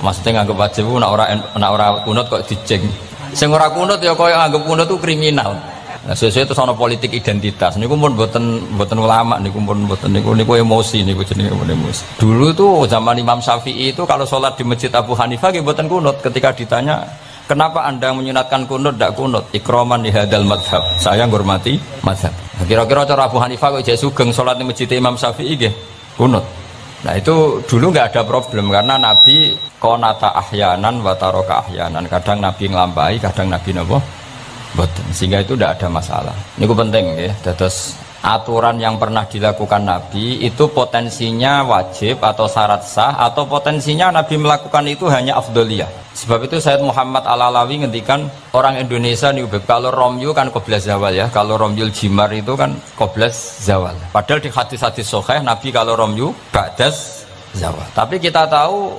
Maksudnya nganggep wajib nak ora kunut kok dijeng. Sing ora kunut ya koyo nganggep kunut itu kriminal. Nah, sesuai itu sono politik identitas. Niku pun boten ulama niku pun boten niku emosi niku jenenge emosi. Dulu tuh zaman Imam Syafi'i itu kalau sholat di Masjid Abu Hanifah nggih boten kunut. Ketika ditanya, "Kenapa Anda menyunatkan kunut ndak kunut?" Ikroman di hadal madhab. Saya menghormati madhab. Kira-kira cara Abu Hanifah kok jek sugeng sholat di Masjid Imam Syafi'i nggih kunut. Nah itu dulu nggak ada problem karena Nabi konata ahyanan wa taraka ahyanan. Kadang Nabi nglampahi, kadang Nabi napa boten. Sehingga itu tidak ada masalah. Ini penting ya. Terus aturan yang pernah dilakukan Nabi itu potensinya wajib atau syarat sah atau potensinya Nabi melakukan itu hanya afdoliyah. Sebab itu Sayyid Muhammad Al-Alawi ngendikan orang Indonesia nih kalau romyu kan qoblas zawal ya, kalau romyul jimar itu kan qoblas zawal. Padahal di hadis-hadis sahih Nabi kalau romyu ba'das zawal. Tapi kita tahu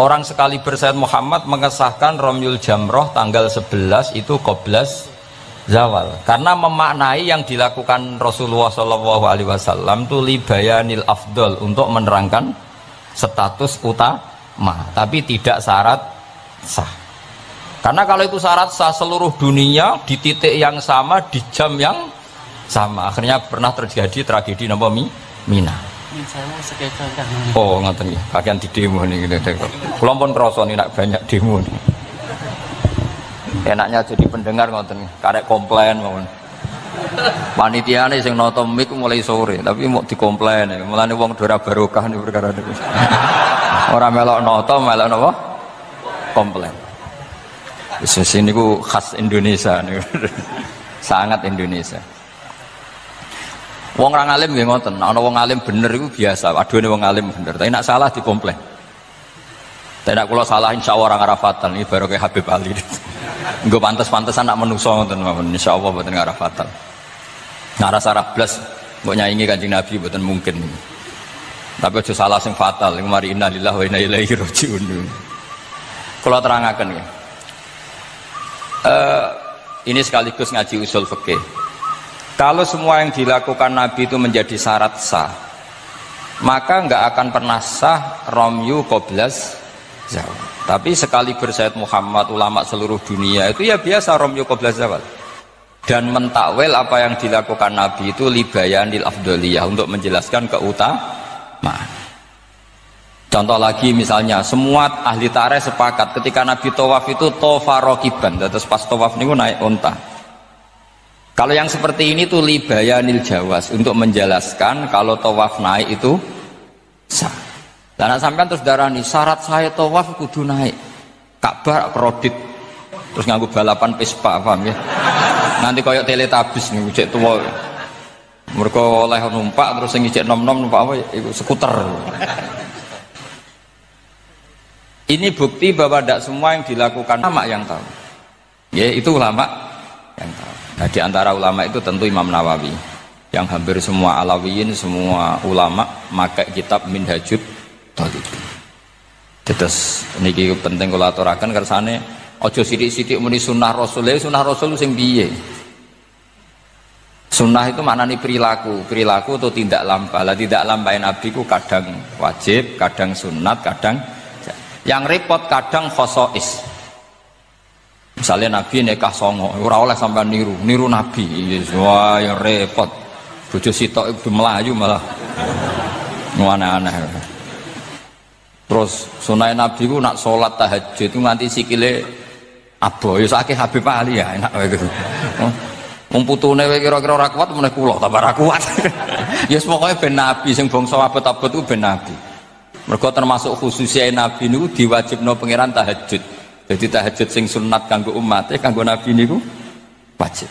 orang sekali Sayyid Muhammad mengesahkan romyul jamroh tanggal 11 itu qoblas zawal karena memaknai yang dilakukan Rasulullah SAW itu libayanil afdol untuk menerangkan status utama tapi tidak syarat sah. Karena kalau itu syarat sah seluruh dunia di titik yang sama di jam yang sama akhirnya pernah terjadi tragedi napa Mina. Oh ngoten nggih, bagian di demo nih gitu. Kula pun krasa nek banyak demo nih. Enaknya jadi pendengar ngoten karek komplain mawon. Panitiane sing nata mik mulai sore tapi mau dikomplain ya. Mulane wong ora barokah niku perkara niku. Ora melok nata melok napa? Komplain. Wis niku khas Indonesia niku. Sangat Indonesia. Wong orang alim nggih ngoten, ana wong alim bener iku biasa, adune wong alim bener. Tapi nek salah dikomplain. Tapi nek kula salah insyaallah ora ngarafatan iki baru kayak Habib Ali. Engko pantes-pantesan nak menungso ngoten mawon insyaallah mboten ngarafatan. Ngarasa blas mbok nyaingi Kanjeng Nabi mboten mungkin. Tapi aja salah sing fatal, iku mari innalillahi wa inna ilaihi rajiun. Kula terangaken nggih. Ini sekaligus ngaji usul fikih. Kalau semua yang dilakukan Nabi itu menjadi syarat sah, maka nggak akan pernah sah romyu qoblas zawal. Tapi sekali bersyahid Muhammad, ulama seluruh dunia itu ya biasa romyu qoblas zawal. Dan mentakwil apa yang dilakukan Nabi itu libayanil afdoliyah, untuk menjelaskan keutamaan. Contoh lagi misalnya, semua ahli tarikh sepakat ketika Nabi tawaf itu tofa rokiban, terus pas tawaf niku naik unta. Kalau yang seperti ini tuh libayanil jawas, untuk menjelaskan kalau tawaf naik itu sah. Dan sampean terus darani syarat saya tawaf kudu naik Ka'bah kredit, terus nganggo balapan Vespa, paham ya? Nanti koyok teletabis nih, cek tua. Mereka oleh numpak terus sing cek nom-nom numpak apa? Itu skuter. Ini bukti bahwa tidak semua yang dilakukan ulama yang tahu. Ya itu ulama yang tahu. Nah di antara ulama itu tentu Imam Nawawi, yang hampir semua alawiyin, semua ulama pakai kitab Minhajut Talibin. Terus niki penting kula aturaken kersane aja sithik-sithik muni sunnah Rasul sing piye. Sunnah itu maknanya perilaku atau tindak lampah. Lah tidak lampah Nabi ku kadang wajib, kadang sunat, kadang yang repot kadang khosois. Misalnya Nabi nikah songo, ora oleh sampai niru Nabi. Wah, yang repot. Bojo sitok itu melayu malah aneh-aneh. Terus sunai Nabi ku nak sholat tahajud itu nganti sikile abo. Ya sakit Habib Ali ya enak gitu. Wong putune kira-kira ora kuat meneh kula tambah ora kuat. Ya pokoke ben Nabi sing bangsa abot-abot ku ben Nabi. Mergo termasuk khususnya Nabi niku diwajibno pangeran tahajud. Jadi tahajud sing sunat kanggo umate, kanggo Nabi niku wajib.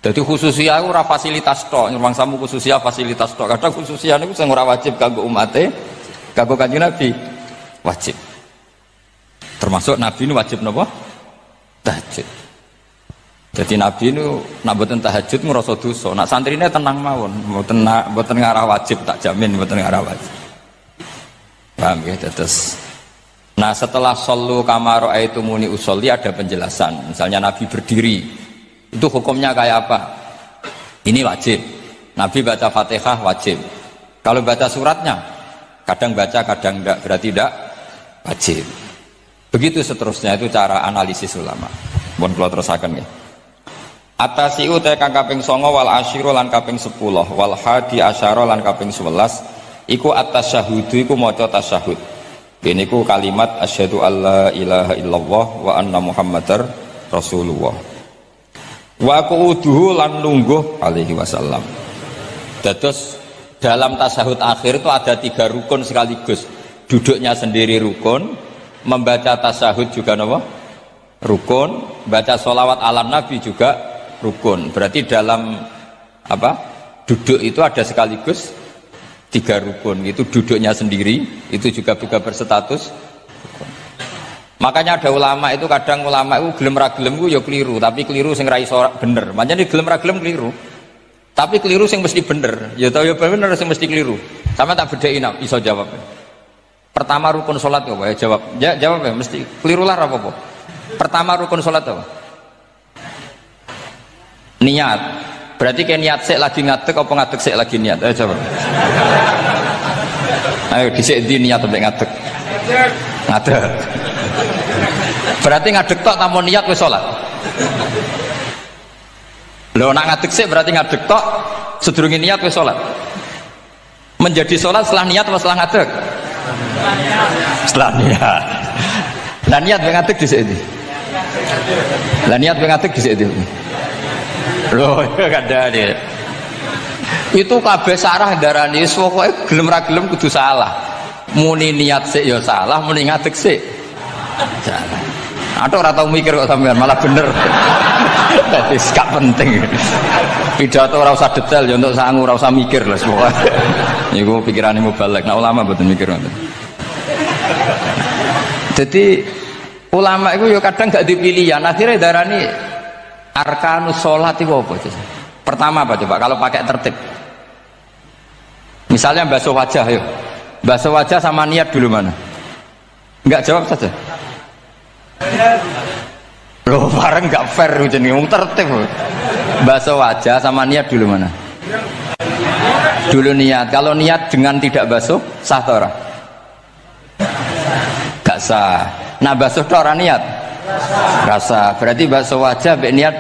Jadi khususnya aku ora fasilitas tok, nyuwang samu khususnya fasilitas tok. Kadang khususnya niku sing ora wajib kanggo umate, kanggo Kanjeng Nabi wajib. Termasuk Nabi ini wajib napa? Tahajud. Jadi Nabi ini nak mboten tahajud ngrasa dosa. Nak santrine tenang mawon, mboten ngarah wajib, tak jamin mboten ngarah wajib. Paham ya? Terus nah setelah shollu kama ra'aitumuni usolli ada penjelasan. Misalnya Nabi berdiri, itu hukumnya kayak apa? Ini wajib. Nabi baca Fatihah wajib. Kalau baca suratnya, kadang baca, kadang enggak, berarti tidak wajib. Begitu seterusnya, itu cara analisis ulama. Mohon kula terusaken ya. Atasiu te kang kaping 9 wal asyiru lan kaping 10 wal hadi asyara lan kaping 11 iku at-tasyahhudu iku maca tasyahud. Ini ku kalimat asyhadu alla ilaha illallah wa anna muhammadar rasulullah. Wa qu'uduhu lan lungguh alaihi wasallam. Dados dalam tasyahud akhir itu ada 3 rukun sekaligus. Duduknya sendiri rukun, membaca tasyahud juga napa? Rukun, baca sholawat ala nabi juga rukun. Berarti dalam apa? Duduk itu ada sekaligus 3 rukun. Itu duduknya sendiri, itu juga berstatus rukun. Makanya ada ulama itu, kadang ulama itu gelem ra gelem ku ya keliru, tapi keliru sing ra iso bener. Makanya gelem ra gelem keliru. Tapi keliru sing mesti bener. Ya tau ya bener sing mesti keliru. Sama tak bedai nak iso jawab. Pertama rukun salat apa ya jawab. Ya jawab ya mesti keliru lah apa-apa. Pertama rukun salat apa? Niat. Berarti kayak niat sik lagi ngadeg apa ngadeg sik lagi niat? Ayo coba. Ayo dhisik ndi niat sampai ngadeg. Ngadeg. Berarti ngadeg tok tanpa niat wis salat. Lho nak ngadeg sik berarti ngadeg tok sedurunge niat wis salat. Menjadi salat setelah niat atau setelah ngadeg? Setelah niat. Lah niat ben ngadeg dhisik ndi? Lah niat ben ngadeg dhisik ndi? Loh, kada dia. Itu kabeh sarah darani pokoke gelem ra gelem kudu salah. Muni niat sik ya salah, muni ngadeg sik salah. Atok ora tau mikir kok sampean malah bener. Dadi gak penting. Pidato ora usah detail ya untuk sangu ora usah mikir lah semua. Niku pikirane mubalek. Nah ulama mboten mikir ngoten. Jadi ulama itu ya kadang gak dipilihan. Akhirnya darani arkanus sholat itu apa? Pertama apa coba kalau pakai tertib? Misalnya basuh wajah, yuk. Basuh wajah sama niat dulu mana? Enggak jawab saja. Loh, bareng enggak fair nih, tertib. Basuh wajah sama niat dulu mana? Dulu niat. Kalau niat dengan tidak basuh, sah atau ora? Gak sah. Nah basuh itu orang niat? Rasa. Berarti basuh wajah be niat.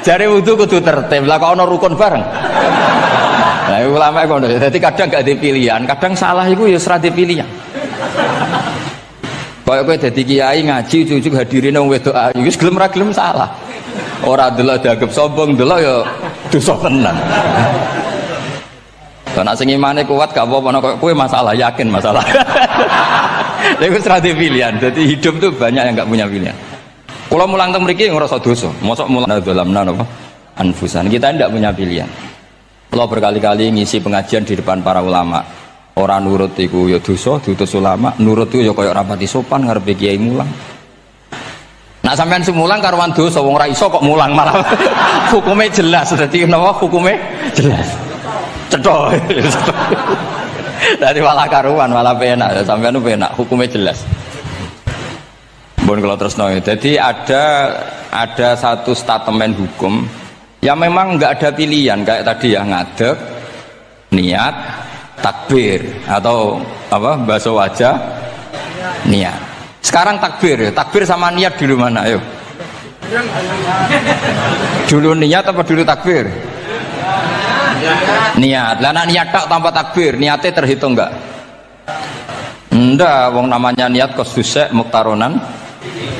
Jare wudu kudu tertib. Lah kok ana rukun bareng. Nah ulama ngono. Dadi kadang gak dipilihan, kadang salah iku ya ora dipilihan. Kaya kowe dadi kiai ngaji ujug-ujug hadirin wong wedok ayu wis gelem ra gelem salah. Ora delok dianggap sombong, delok ya dosa tenan. Karena sing imane kuat gak apa-apa nek kowe masalah, yakin masalah. Lha wis ora pilihan. Jadi hidup tuh banyak yang gak punya pilihan. Kalau mulang teng mriki ngrasa dosa, mosok mulang dalamna napa? Anfusan. Kita tidak punya pilihan. Kalau berkali-kali ngisi pengajian di depan para ulama, orang nurut iku ya dosa, diutus ulama, nurut iku ya kaya rapati sopan ngarepe kiai mulang. Nak sampean semulang karuan dosa wong ora iso kok mulang malah hukume jelas. Dadi napa hukume jelas. Cetok. Dari malah karuan, malah penak. Sampean penak, hukumnya jelas. Bon kalau terus noy. Jadi ada satu statement hukum yang memang nggak ada pilihan kayak tadi ya ngadeg, niat, takbir atau apa basuh wajah, niat. Sekarang takbir, takbir sama niat dulu mana? Ayo. Dulu niat apa dulu takbir? Niat. Lah niat tak tanpa takbir, niatnya terhitung enggak? Enggak, wong namanya niat kosdusek muktaronan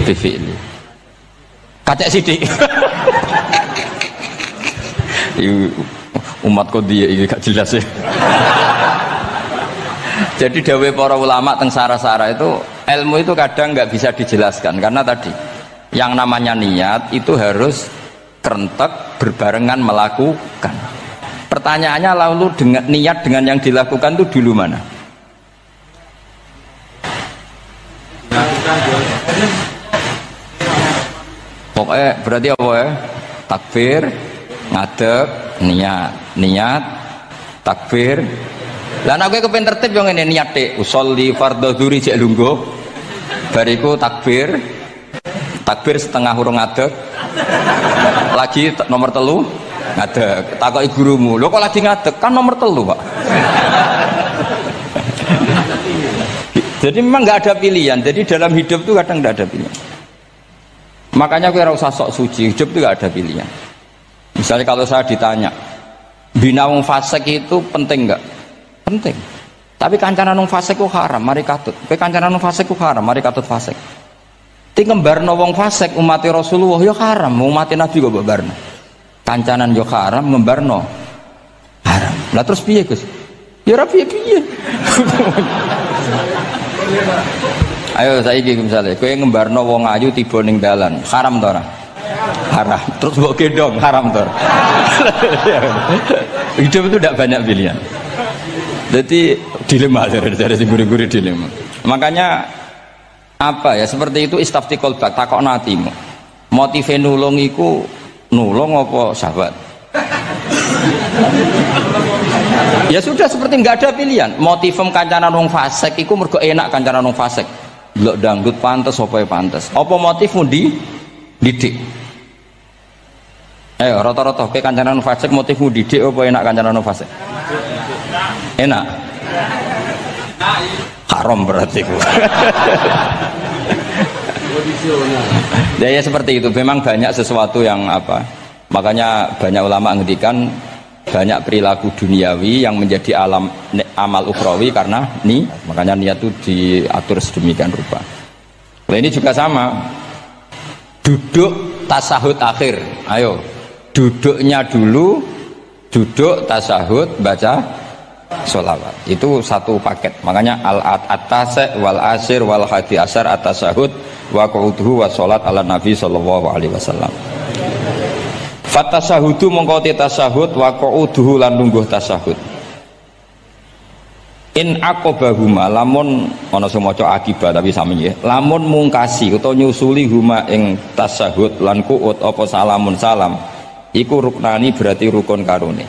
bifi'li. Kacek sidik. Umat kok dia ini gak jelas ya. Jadi dawe para ulama teng sara-sara itu ilmu itu kadang nggak bisa dijelaskan karena tadi yang namanya niat itu harus kerentek berbarengan melakukan. Pertanyaannya lalu dengan niat dengan yang dilakukan itu dulu mana? Pokoknya berarti apa ya? Takbir, ngadeg, niat, takbir. Lah nek kowe kepen tertib yo ngene niat tek usolli fardhu dzuri jek lungguh. Bariku takbir setengah urung ngadeg. Lagi nomor 3 ngadeg. Takoki gurumu, lho kok lagi ngadeg? Kan nomor 3, Pak. Jadi memang nggak ada pilihan. Jadi dalam hidup itu kadang nggak ada pilihan. Makanya kowe ora usah sok suci, hidup itu nggak ada pilihan. Misalnya kalau saya ditanya, bina wong fasik itu penting nggak? Penting. Tapi kancanan wong fasik ku haram, mari katut. Kowe kancanan wong fasik ku haram, mari katut fasik. Ti ngembarno wong fasik umat Rasulullah ya haram, umat Nabi kok mbarno. Kancanan yo haram, ngembarno haram. Lah terus piye, Gus? Ya ora piye-piye. Ayo saiki misale kowe ngembarno wong ayu tiba ning dalan, haram ta ora? Haram. Terus mbok gendong, haram ta ora? Hidup itu tidak banyak pilihan. Jadi dilema dari guru-guru dilema. Makanya apa ya seperti itu istafti kolbak takok natimu. Motive nulung iku nulung apa sahabat? Ya sudah seperti nggak ada pilihan. Motivem kancanan wong fasik iku mergo enak kancanan wong fasik. Delok dangdut pantes apa pantes. Apa motifmu didik? Ayo rata-rata ke kancanan wong fasik motifmu didik apa enak kancanan wong fasik? Enak. Haram berarti ku. Ya seperti itu. Memang banyak sesuatu yang apa? Makanya banyak ulama ngendikan banyak perilaku duniawi yang menjadi amal ukhrawi karena makanya niat itu diatur sedemikian rupa. Nah, ini juga sama. Duduk tasahud akhir. Ayo. Duduknya dulu, duduk tasahud baca sholawat itu satu paket. Makanya al-atasek wal asir wal hadi asar atasahud wa qu'uduhu wa sholat ala nabi sallallahu alaihi wasallam. Fatasahudu mongko tasahud wa qu'uduhu lan lungguh tasahud. In aqobahuma lamun ana sing maca akibat tapi sami nggih. Lamun mungkasi utawa nyusuli huma ing tasahud lan qu'ud apa salamun salam iku ruknani berarti rukun karone.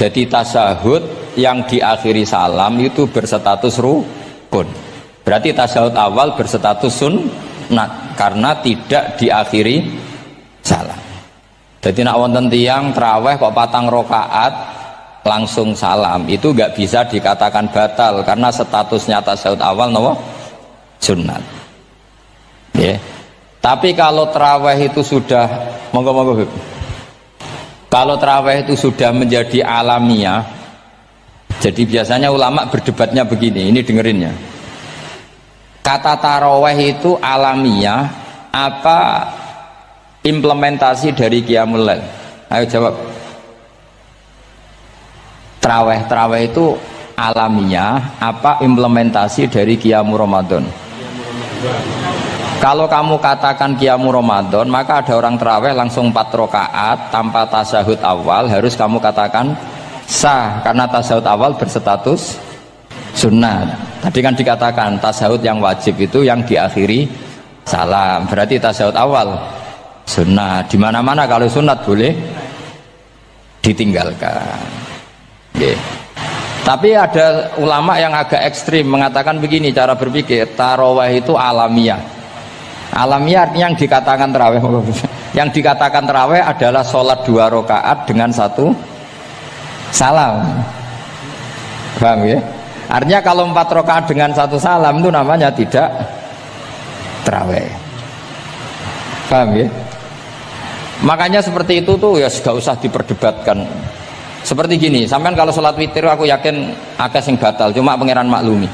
Jadi tasahud yang diakhiri salam itu berstatus rukun. Berarti tasahud awal berstatus sunnat karena tidak diakhiri salam. Jadi nak wonten tiyang traweh kok 4 rakaat langsung salam itu enggak bisa dikatakan batal karena statusnya tasahud awal napa sunnat. Ya. Tapi kalau traweh itu sudah monggo-monggo kalau traweh itu sudah menjadi alamiah, jadi biasanya ulama berdebatnya begini, ini dengerinnya. Kata taraweh itu alamiah apa implementasi dari Qiyamul Lail? Ayo jawab. Traweh itu alamiah apa implementasi dari Qiyamul Ramadan? Kalau kamu katakan Qiyamul Ramadan, maka ada orang traweh langsung 4 rakaat tanpa tasahud awal, harus kamu katakan sah karena tasahud awal berstatus sunnah. Tadi kan dikatakan tasahud yang wajib itu yang diakhiri salam, berarti tasahud awal sunnah. Di mana-mana kalau sunat boleh ditinggalkan. Okay. Tapi ada ulama yang agak ekstrim mengatakan begini cara berpikir, tarawih itu alamiah. Alamiah artinya yang dikatakan tarawih, yang dikatakan tarawih adalah sholat 2 rakaat dengan 1 salam. Paham ya? Artinya kalau 4 rakaat dengan 1 salam itu namanya tidak tarawih. Paham ya? Makanya seperti itu tuh ya sudah usah diperdebatkan. Seperti gini, sampean kalau sholat witir aku yakin akeh sing batal, cuma pangeran maklumi.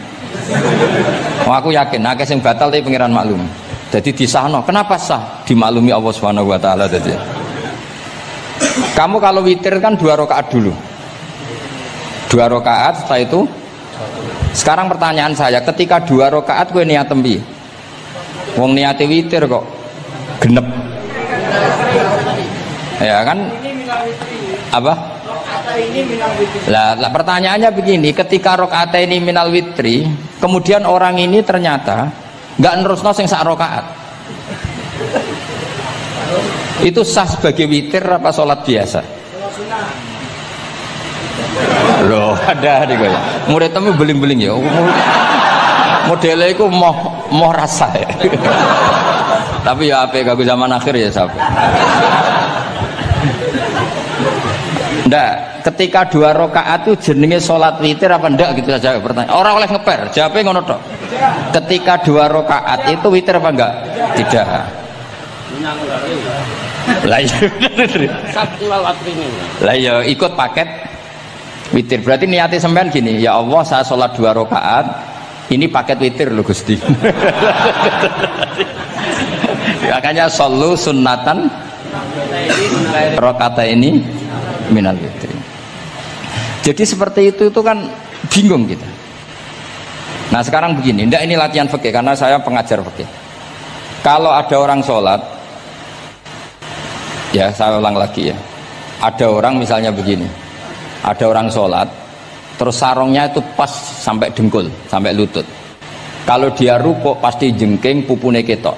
Aku yakin akeh sing batal tapi pangeran maklumi. Jadi disahno, kenapa sah? Dimaklumi Allah Subhanahu wa taala tadi. Kamu kalau witir kan 2 rakaat dulu. 2 rakaat setelah itu. Sekarang pertanyaan saya, ketika 2 rakaat kowe niat tembi. Wong niate witir kok genep. Ya kan? Apa? Lah pertanyaannya begini, ketika rakaat ini minal witri, kemudian orang ini ternyata nggak nerusno sing sak rakaat, itu sah sebagai witir apa sholat biasa? Loh ada nih ya, murid temu beling-beling ya, modelnya itu mau rasa ya. Tapi ya apa kagak zaman akhir ya sahabat. Ndak, ketika 2 rakaat itu jenenge sholat witir apa ndak gitu saja pertanyaan. Orang oleh ngeper, jawabnya ngono tok. Ketika 2 rakaat itu witir apa enggak? Tidak. Lah iya ikut paket witir. Berarti niatnya sampean gini, ya Allah saya sholat 2 rakaat, ini paket witir loh Gusti. Makanya shollu sunnatan rakaat ini minal witri. Jadi seperti itu kan bingung kita. Nah sekarang begini, ndak ini latihan fikih karena saya pengajar fikih. Kalau ada orang sholat, ya saya ulang lagi ya. Ada orang misalnya begini, ada orang sholat, terus sarungnya itu pas sampai dengkul, sampai lutut. Kalau dia rukuk pasti jengking pupune ketok.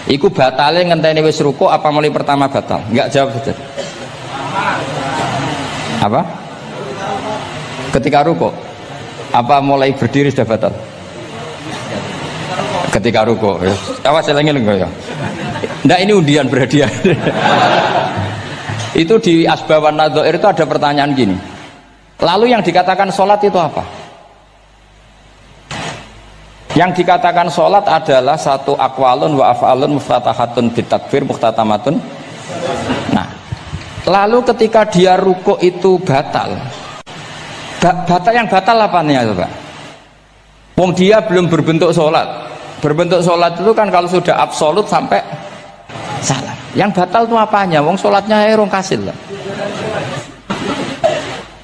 Iku batale ngenteni wis rukuk apa mulai pertama batal? Enggak jawab saja. Apa? Ketika rukuk apa mulai berdiri sudah batal? Ketika rukuk ya. Awas eleng-eleng ya. Ndak ini undian berhadiah. Itu di Asbawan Nadhair itu ada pertanyaan gini. Lalu yang dikatakan sholat itu apa? Yang dikatakan sholat adalah satu aqwalun wa af'alun muftatahatun bitakbir muhtatamatun. Nah, lalu ketika dia rukuk itu batal. Batal yang batal apa nih ya Pak? Wong dia belum berbentuk sholat. Berbentuk sholat itu kan kalau sudah absolut sampai salam. Yang batal itu apanya? Wong sholatnya erong kasil lah.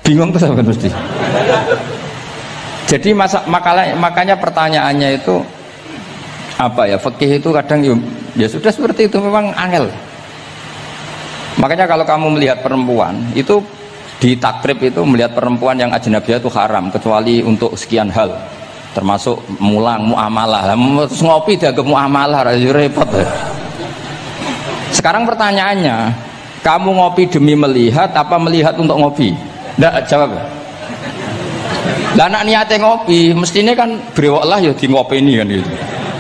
Bingung tuh sampai mesti. Jadi makanya pertanyaannya itu apa ya, fikih itu kadang ya sudah seperti itu, memang angel. Makanya kalau kamu melihat perempuan itu di takrib itu melihat perempuan yang ajnabiyah itu haram kecuali untuk sekian hal, termasuk mulang muamalah. Terus ngopi dia ke muamalah repot. Sekarang pertanyaannya, kamu ngopi demi melihat apa melihat untuk ngopi? Nggak jawab. Lah anak niatnya ngopi, mestinya kan brewok lah ya di ngopi ini kan gitu.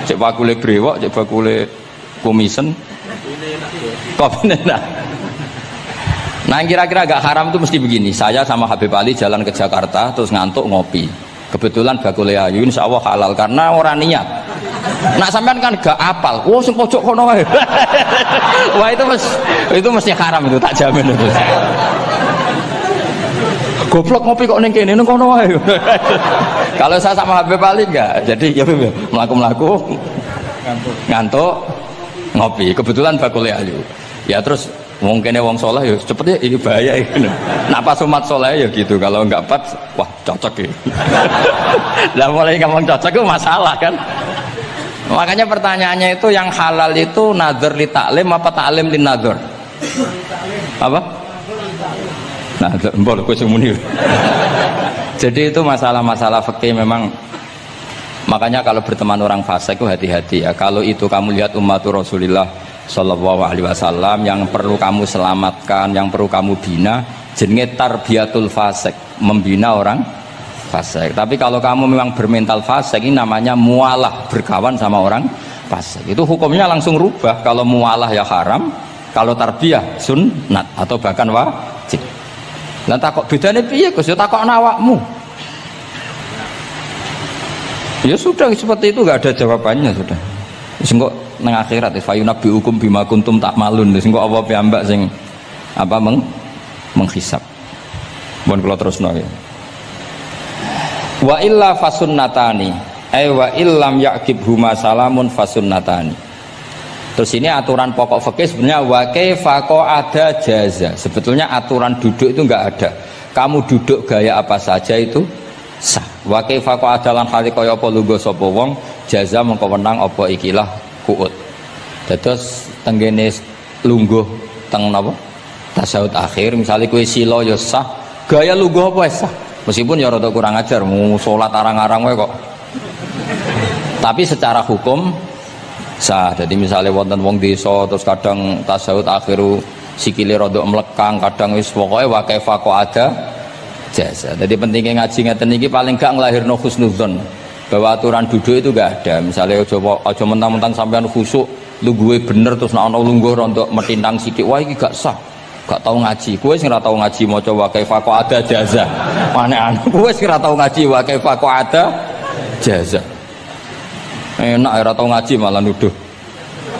Cek bakule brewok, cek bakule komisen. Kopi enak. Nah kira-kira agak haram itu mesti begini. Saya sama Habib Ali jalan ke Jakarta terus ngantuk ngopi. Kebetulan bakule ayu insya Allah halal karena orang niat. Nah sampean kan gak apal. Wah sing pojok kono wae. Wah itu mesti haram itu, tak jamin itu. Goblok ngopi kok ning kene ning kono wae. Kalau saya sama Habib Ali enggak. Jadi ya mlaku-mlaku ngantuk ngopi. Kebetulan bakule ayu. Ya terus mungkin wong soleh ya cepet ya ini bahaya ini. Nah pas umat soleh ya gitu, kalau enggak pas wah cocok ya. Lah mulai ngomong cocok itu masalah kan. Makanya pertanyaannya itu yang halal itu nazar li taklim apa taklim li nazar? Apa? Nah, boleh kusumuni. Jadi itu masalah-masalah fikih memang. Makanya kalau berteman orang fasik itu hati-hati ya. Kalau itu kamu lihat umatur Rasulullah Shallallahu Alaihi Wasallam yang perlu kamu selamatkan, yang perlu kamu bina, jenenge tarbiyatul fasik, membina orang fasik. Tapi kalau kamu memang bermental fasik, ini namanya mualah, berkawan sama orang fasik. Itu hukumnya langsung rubah. Kalau mualah ya haram, kalau tarbiyah sunnat atau bahkan wajib. Lah takok bedane piye Gus? Ya takok awakmu. Ya sudah seperti itu, enggak ada jawabannya sudah. Wis engko nang akhirat fa yunabbi hukum bima kuntum ta'malun. Wis engko apa piyambak sing apa menghisab. Mun kula terusno ya. Wa illa fasunnatani. Wa illam yaqibhuma salamun fasunnatani. Terus ini aturan pokok fikih sebenarnya wa kaifa qa'ada jaza. Sebetulnya aturan duduk itu enggak ada. Kamu duduk gaya apa saja itu sah. Wa kaifa qa'ada lan hale kaya apa lungguh sapa wong jaza mengko wenang apa ikilah qu'ud. Terus tenggene lungguh teng napa? Tasyahud akhir misalnya kowe sila ya sah. Gaya lungguh apa sah? Meskipun ya rada kurang ajar mau salat arang-arang wae kok. Tapi secara hukum sah. Jadi misalnya wonten wong desa terus kadang tasyahud akhiru sikile rada mlekang, kadang wis pokoke wa kaifa qa'ada jasa. Jadi pentingnya ngaji ngeten iki paling gak nglahirno husnudzon bahwa aturan duduk itu gak ada. Misalnya aja mentang-mentang sampean khusuk lungguhe bener terus nek ana lungguh rontok metintang sithik wah iki gak sah. Gak tau ngaji. Kowe sing ora tau ngaji maca wa kaifa qa'ada jaza. Aneh-aneh. Kowe sing ora tau ngaji wa kaifa qa'ada jaza. Enak ora tau ngaji malah nuduh.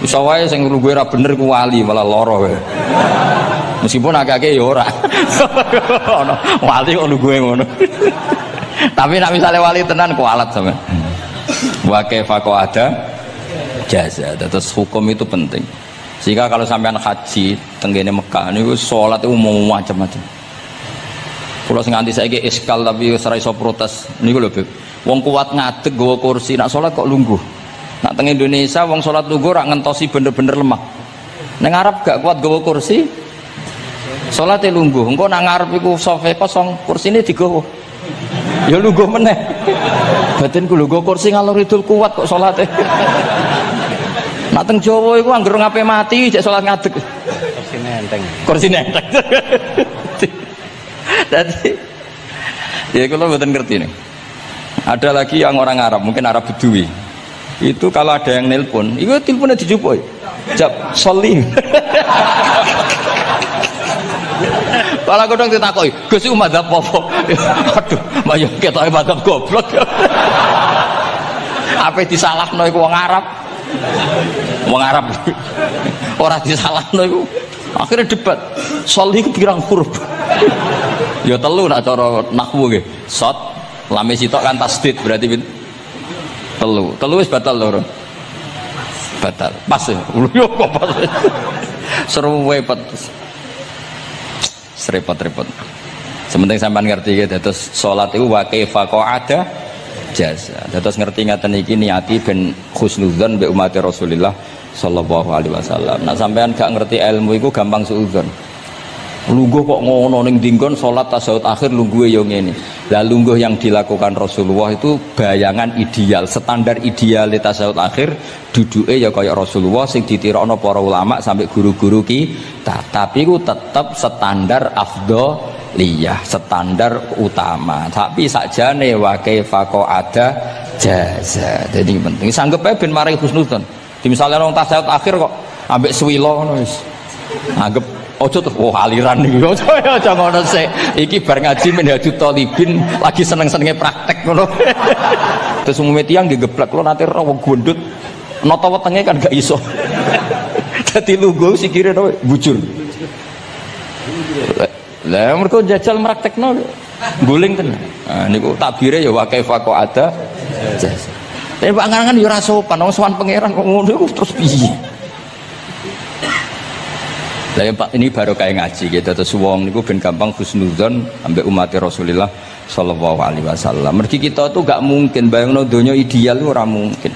Iso wae sing lungguhe ora bener ku wali malah lara wae. Meskipun agak-agak ya ora. Ono wali kok lungguhe ngono. Tapi nek misale wali tenan kualat sampean. Wa kaifa qa'ada jaza. Terus hukum itu penting. Sehingga kalau sampean haji tenggene Mekah niku salat itu umum macam-macam. Kula sing nganti saiki iskal tapi ora iso protes niku lho, Beb. Wong kuat ngadeg nggawa kursi nak salat kok lungguh. Nak teng Indonesia wong salat lungguh rak ngentosi bener-bener lemah. Ning Arab gak kuat nggawa kursi salate lungguh. Engko nak ngarep iku sofa kosong, kursine digawa. Ya lungguh meneh. Batinku lho nggawa kursi ngalor idul kuat kok salate. Nak teng Jawa iku anggere ngape mati cek salat ngadeg. Kursine enteng. Kursine enteng. Dadi ya kula mboten ngerti nih. Ada lagi yang orang Arab, mungkin Arab Bedui. Itu kalau ada yang nelpon, itu teleponnya dijupuk. Jap, soli. Kalau aku dong ditakoi, Gus iku madzhab apa? Aduh, mayo ketoke madzhab goblok. Apa disalahno iku wong Arab? Wong Arab. Ora disalahno iku. Akhirnya debat. Soli ku pirang huruf? Ya telu nak cara nahwu nggih. Shot lame sitok kan tasdid berarti telu wis batal lho. Batal. Pas ya. Yo kok pas. Seru repot. Serepot-repot. Sementing sampean ngerti ya terus salat iku wa kaifa qa'ada jasa. Terus ngerti ngaten iki niati ben husnudzon mbek umat Rasulullah sallallahu alaihi wasallam. Nah sampean gak ngerti ilmu iku gampang suudzon. Lungguh kok ngono ning dinggon salat tasyahud akhir lungguhe yo ngene. Lah lungguh yang dilakukan Rasulullah itu bayangan ideal, standar ideal tasyahud akhir duduke ya kaya Rasulullah sing ditirakno para ulama sampai guru-guru kita. Tapi ku tetep standar afdhaliyah, standar utama. Tapi sakjane wa kaifa ada jaza. Jadi penting sanggep ae ben maring husnudzon. Di misalnya orang tasyahud akhir kok ambek swilo ngono wis. Anggap ojo tuh, aliran nih, ojo ngono sih. Iki bar ngaji menhaju tolibin lagi seneng-senengnya praktek ngono. Terus umumnya tiang digeblek lo nanti rawang gondut, noto wetenge kan gak iso. Jadi lu gue sih kira tuh bujur. Lah mereka jajal praktekno, guling tenan. Nah, niku takbire ya wakai fako ada. Tapi pak ngangan yo ora sopan, wong sowan pangeran kok ngono terus piye? Lah Pak ini baru kayak ngaji gitu terus wong niku ben gampang husnudzon ambek umat Rasulullah sallallahu alaihi wasallam. Mergi kita tuh gak mungkin bayangno donya ideal ora mungkin.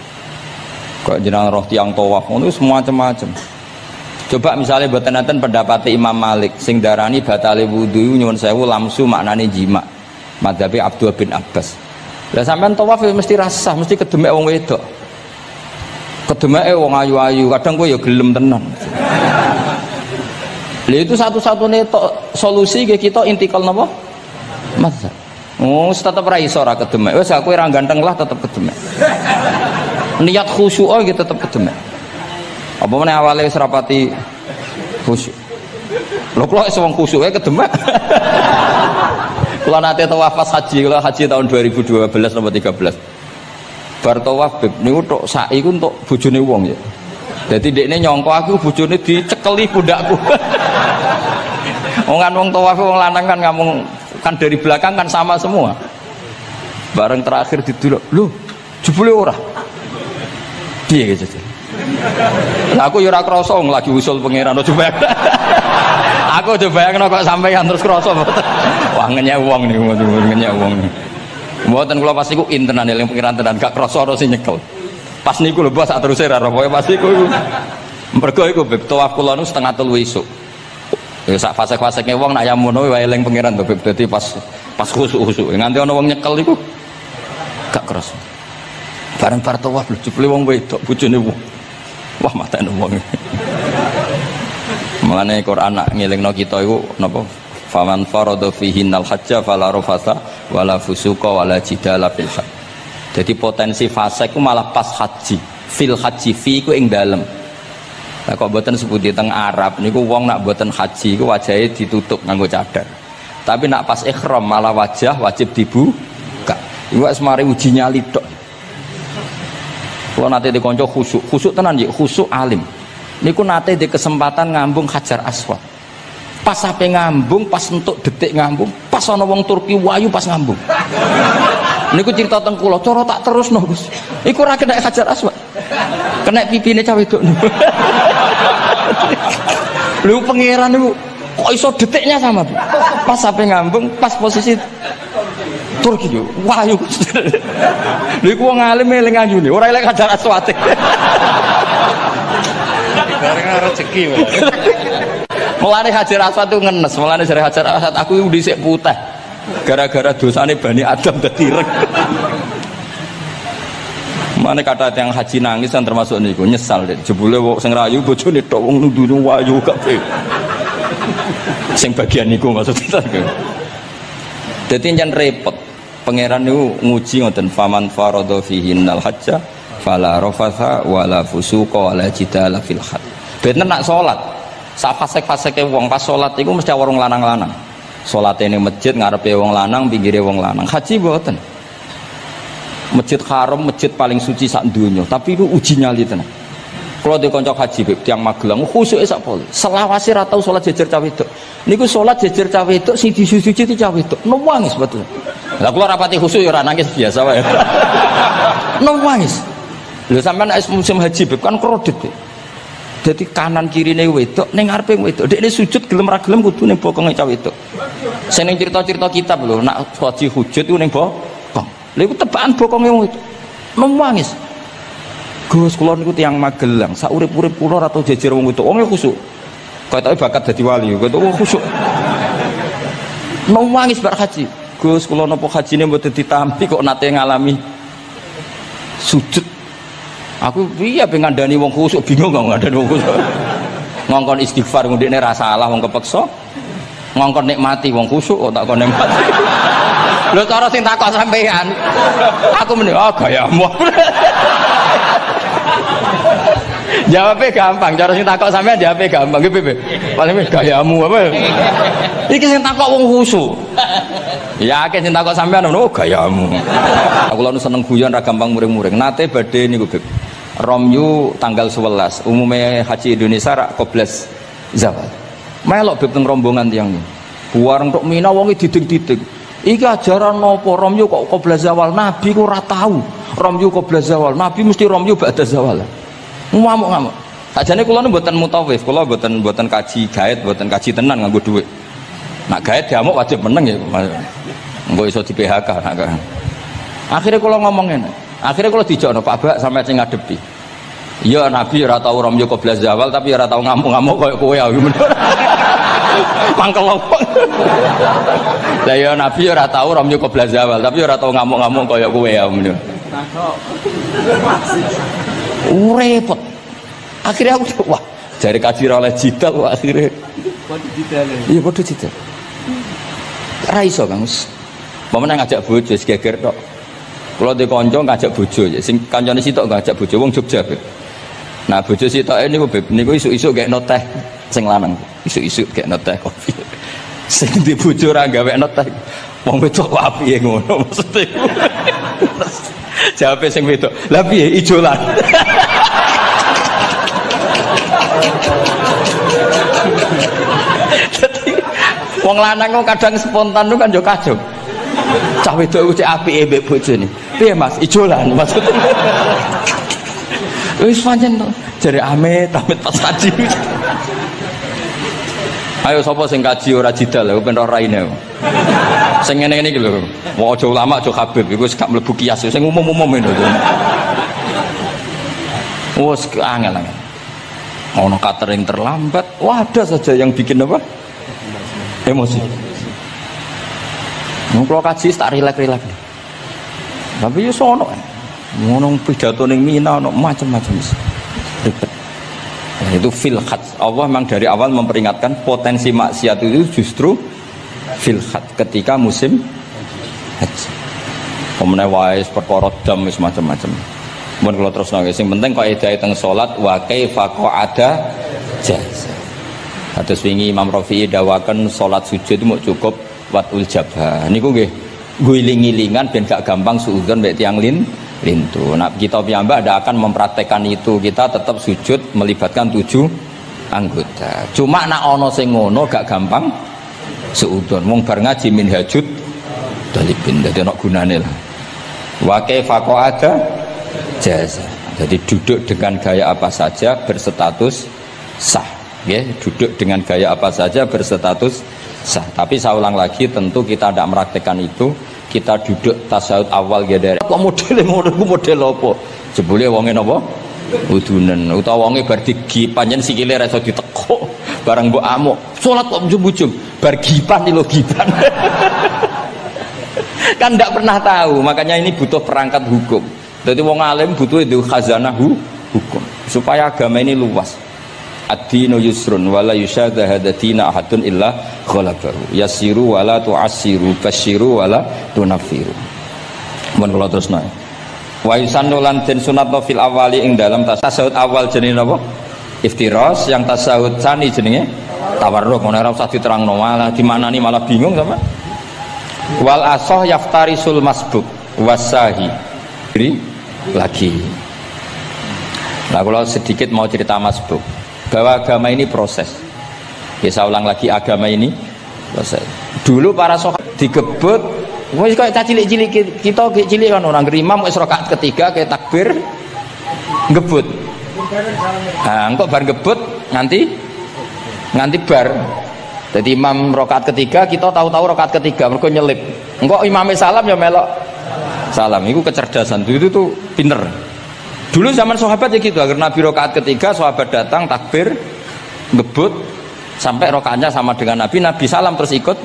Kok jeneng roh tiyang tawaf ngono semua macam-macam. Coba misalnya mboten enten pendapat Imam Malik sing darani batale wudu nyuwun sewu lamsu maknane jima. Madzhabe Abdul bin Abbas. Lah sampean tawaf mesti rasah, mesti kedemek wong wedok. Kedemeke wong ayu-ayu, kadang kowe ya gelem tenan. Lha itu satu-satunya solusi ke kita intikal napa? Mazhab. Oh, tetep ra iso ra kedemek. Wis aku ora ganteng lah tetep kedemek. Niat khusyuk gitu tetep kedemek. Apa meneh awale wis rapati khusyuk. Lho kok wis wong khusyuke kedemek. Kula nate tawaf pas haji, kula haji tahun 2012 nomor 13. Bar tawaf niku tok saiki ku entuk bojone wong ya. Jadi dekne nyongko aku bojone dicekeli pundakku. Wong tawaf wong lanang kan ngomong kan dari belakang kan sama semua. Bareng terakhir didelok, lho jebule ora. Piye gitu. Lah aku yo ora krasa wong lagi usul pangeran coba. Aku coba bayangno kok sampeyan terus krasa. Wah ngenyek wong niku ngenyek wong. Mboten kula pas iku intenan eling pangeran tenan gak krasa ora sing nyekel. Pas niku lho bos sak terus ora pokoke pas iku mergo iku beb tawaf kula nu setengah 3 esuk. Ya sak fasek-faseke wong nak yamono wae eling pangeran to beb dadi pas khusuk-khusuk. Nganti ana wong nyekel iku gak kerasa. Bareng bar tawaf lho jebule wong wedok bojone wong. Wah matane wong. Mulane Quran nak ngelingno kita iku napa? Faman farada fihinnal hajja fala rafasa wala fusuqa wala jidala fil hajj. Jadi potensi fase ku malah pas haji, fil haji fi ku ing dalem. Lah kok mboten sebuti teng Arab niku wong nak mboten haji ku wajahe ditutup nganggo cadar. Tapi nak pas ihram malah wajah wajib dibuka. Iku wis mari uji nyali tok. Kulo nate dikonco khusuk tenan nggih, khusuk alim. Niku nate di kesempatan ngambung Hajar Aswad. Pas ape ngambung, pas entuk detik ngambung, pas ana wong Turki wayu pas ngambung. Niku cerita teng kula, cara tak terusno Gus. Iku ora kena Hajar Aswad. Kena pipine cah wedok niku. Lho pangeran niku kok iso detiknya sama, Bu. Pas sampai ngambung, pas posisi Turki yo. Wayu. Lho iku wong alim eling ayune, ora eling Hajar Aswad. Bareng rezeki wae. Mulane Hajar Aswad itu ngenes, mulane jare Hajar Aswad aku dhisik putih. Gara-gara dosane Bani Adam dadi ireng. Mane kata yang haji nangis kan termasuk niku nyesal deh. Jebule wong sing rayu bojone tok wong nundune wayu kabeh. Sing bagian niku maksudnya. Dadi njan repot. Pangeran niku nguji ngoten faman farada fihinnal hajja fala rafatha wala fusuqa wala jidala fil hajj. Bener nak salat. Sak fasek-faseke wong pas salat iku mesti warung lanang-lanang. Salate ning masjid ngarepe wong lanang, pinggire wong lanang. Haji mboten. Masjid Haram, masjid paling suci sak donya, tapi itu uji nyali tenan. Kalau di kanca haji beb tiyang Magelang khusuke sak pol. Selawase ra tau salat jejer cah wedok. Niku salat jejer cah wedok sing disuci-suci cah wedok. Nangis betul. Lah kula rapati khusuk ya ora nangis biasa wae. Nangis. Lho sampean nek musim haji beb kan kredit. Jadi kanan kirine wedok ning ngarepe wedok. Dekne sujud gelem ra gelem kudu ning bokonge cah wedok. Sing ning cerita-cerita kitab lho, nak haji hujud iku ning bokong. Lha iku tebakan bokonge wong itu. Nangis. Gus kula niku tiyang Magelang, sak urip-urip kula ora tau jejer wong itu. Wong khusuk. Ketoke bakat dadi wali, ketoke khusuk. Nangis bar haji. Gus kula napa hajine mboten ditampi kok nate ngalami sujud. Aku piye pengen ngandani wong khusuk bingung kok ngandani wong khusuk. Ngongkon istighfar ngundekne ra salah wong kepeksa. Ngongkon nikmati wong khusuk kok tak kon nikmati. Lho cara sing takok sampean. Aku meni gayamu. Jawabnya gampang, cara sing takok sampean jawabnya gampang. Nggih piye? Paling gayamu apa? Iki sing takok wong khusuk. Ya akeh sing takok sampean ngono gayamu. Aku lho seneng guyon ra gampang muring-muring. Nate badhe niku Beb. Romyu tanggal 11. Umume haji Indonesia rak koblas zawal. Melok Beb teng rombongan tiyang niku. Buareng tok Mina wonge diding-diding. Iki ajaran napa Romyu kok koblas zawal? Nabi ku ora tau. Romyu koblas zawal. Nabi mesti Romyu ba'da zawal. Ngamuk-ngamuk. Sajane kula nu mboten mutawif, kula mboten kaji gaet, mboten kaji tenan nganggo dhuwit. Nak gaet diamuk wajib meneng ya. Engko iso di PHK nak. Akhire kula ngomong ngene. Akhire kula dijokno Pak Bak sampe sing ngadepi. Ya Nabi ora tau Romyo koblas zawal tapi ora tau ngamuk-ngamuk koyo kowe ya. Mangkel opo. Lah ya Nabi ora tau Romyo koblas zawal tapi ora tau ngamuk-ngamuk koyo kowe ya. Repot. Akhirnya aku wah, jari kaji oleh jidal wah akhirnya. Padha jidal. Iya padha jidal. Ra iso Kang. Momen ngajak bojo geger tok. Kula de kanca ngajak bojo ya sing kancane sitok ngajak bojo wong Jogja. Nah bojo sitoke niku Beb niku isuk-isuk gekno teh sing lanang. Isuk-isuk gekno teh kopi. Sing di bojo ora gawekno teh. Wong wedok kok apike ngono maksude. Jawabe sing wedok. Lah piye ijolan. Jadi wong lanang kok kadang spontan itu kan yo kacau. Cah wedok ku cek apike mbek bojone. Piye Mas? Ijolan maksudnya. Wis pancen to. Jare amit pas kaji. Ayo sapa sing kaji ora jidal lho ben ora raine. Sing ngene-ngene iki lho. Wong aja ulama aja Habib iku gak mlebu kias sing umum-umum lho. Wes angel-angel. Ono catering terlambat, wah ada saja yang bikin apa? Emosi. Kalau kaji tak rilek-rilek. Tapi ya sono kan. Ngono pidato ning Mina ono macam-macam. Ribet. Nah, itu fil khat. Allah memang dari awal memperingatkan potensi maksiat itu justru fil khat ketika musim haji. Pemene wae perkara dam wis macam-macam. Mun kula terusno sing penting kok edahe teng salat wa kaifa qa'ada jaz. Kados wingi Imam Rafi'i dawaken salat sujud itu mau cukup watul jabha. Niku nggih guling-gilingan ben gak gampang suudzon mek tiyang lintu. Nah, kita piyambak ada akan mempraktekkan itu. Kita tetap sujud melibatkan 7 anggota. Cuma nak ono sing ngono gak gampang suudzon. Wong bar ngaji minhajud dalibin dadi ono gunane lah. Wa kaifa qa'ada jasa. Jadi duduk dengan gaya apa saja berstatus sah, ya. Duduk dengan gaya apa saja berstatus sah. Tapi saya ulang lagi, tentu kita tidak meraktekan itu. Kita duduk tasyahud awal ya dari. Kok model apa? Jebule wonge napa? Udunen. Utawa wonge bar digi panjen sikile ra iso ditekuk. Barang mbok amuk. Salat kok ujug-ujug. Bar gipan lho gipan. Kan tidak pernah tahu, makanya ini butuh perangkat hukum. Jadi wong alim butuh itu khazanah hukum supaya agama ini luas. Ad-dinu yusrun wala yusyadha hadatina ahadun illa ghalabahu. Yasiru wala tu'assiru basyiru wala tunafiru. Mun kula terusno. Wa yusannu lan den sunatno fil awali ing dalam tasawuf awal jenenge napa? Iftiras, yang tasawuf tsani jenenge tawarruk. Ora usah diterangno malah dimanani malah bingung sama. Wal asah yaftarisul masbuk wasahi. Lagi. Nah, kalau sedikit mau cerita masbuk bahwa agama ini proses. Ya, saya ulang lagi, agama ini proses. Dulu para sahabat digebut, wis kaya cilik-cilik kita cilik kan orang imam wis rakaat ketiga kayak takbir ngebut. Nah, engko bar ngebut nganti bar. Jadi imam rakaat ketiga kita tahu-tahu rakaat ketiga mergo nyelip. Engko imame salam ya melok salam. Itu kecerdasan, itu tuh pinter. Dulu zaman sahabat ya gitu, agar Nabi rakaat ketiga sahabat datang takbir ngebut sampai rakaatnya sama dengan Nabi, Nabi salam terus ikut.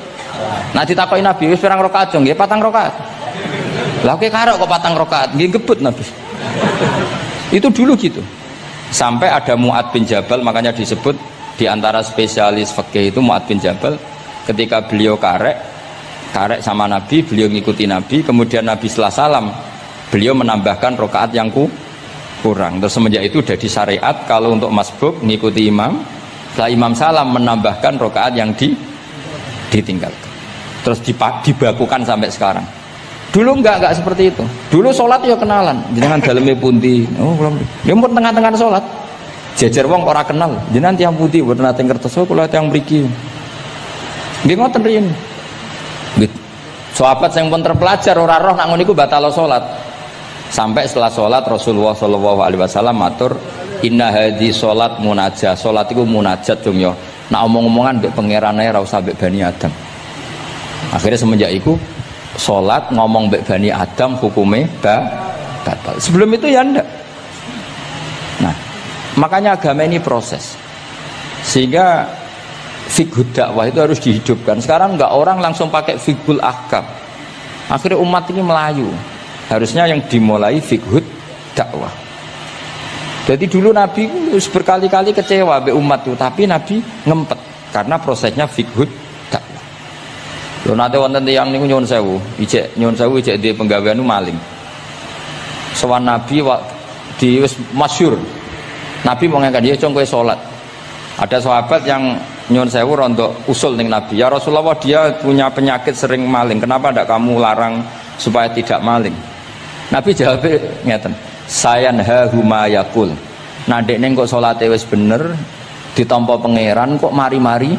Nah ditakoki Nabi, wis pirang rakaat jong? Nggih 4 rakaat. Lah oke karo kok 4 rakaat, nggih ngebut Nabi. Itu dulu gitu. Sampai ada Mu'ad bin Jabal, makanya disebut di antara spesialis fikih itu Mu'ad bin Jabal, ketika beliau karek sama Nabi, beliau ngikuti Nabi, kemudian Nabi setelah salam beliau menambahkan rakaat yang kurang. Terus semenjak itu udah di syariat kalau untuk masbuk ngikuti imam, setelah imam salam menambahkan rakaat yang ditinggalkan. Terus dibakukan sampai sekarang. Dulu enggak seperti itu. Dulu sholat ya kenalan, jenengan daleme pundi. Oh, belum. Ya pun tengah-tengah sholat. Jejer wong ora kenal. Jenengan tiyang pundi, mboten nate ngertos kula tiyang mriki. Nggih ngoten riyen. Nggih. Sahabat sing pun terpelajar ora roh nak ngono iku batal sholat. Sampai setelah sholat Rasulullah sallallahu alaihi wasallam matur, inna hadhi sholat munajah. Sholat iku munajat dong ya. Nak omong-omongan mbek pangerane ora usah mbek Bani Adam. Akhirnya semenjak itu sholat ngomong mbek Bani Adam hukumnya batal. Sebelum itu ya enggak. Nah, makanya agama ini proses. Sehingga fiqhud dakwah itu harus dihidupkan. Sekarang enggak orang langsung pakai fiqhul ahkam. Akhirnya umat ini melayu. Harusnya yang dimulai fiqhud dakwah. Jadi dulu Nabi berkali-kali kecewa mbek umat itu, tapi Nabi ngempet karena prosesnya fiqhud dakwah. Lho nate wonten tiyang niku nyuwun sewu, ijek di penggawean maling. Sowan Nabi di wis masyhur. Nabi mau ngangkat dia cong kowe salat. Ada sahabat yang nyuwun sewu rontok usul ning Nabi. Ya Rasulullah, dia punya penyakit sering maling. Kenapa ndak kamu larang supaya tidak maling? Nabi jawab ngeten. Sayanhahu ma yaqul. Nah dekne kok salate wis bener ditampa pangeran kok mari-mari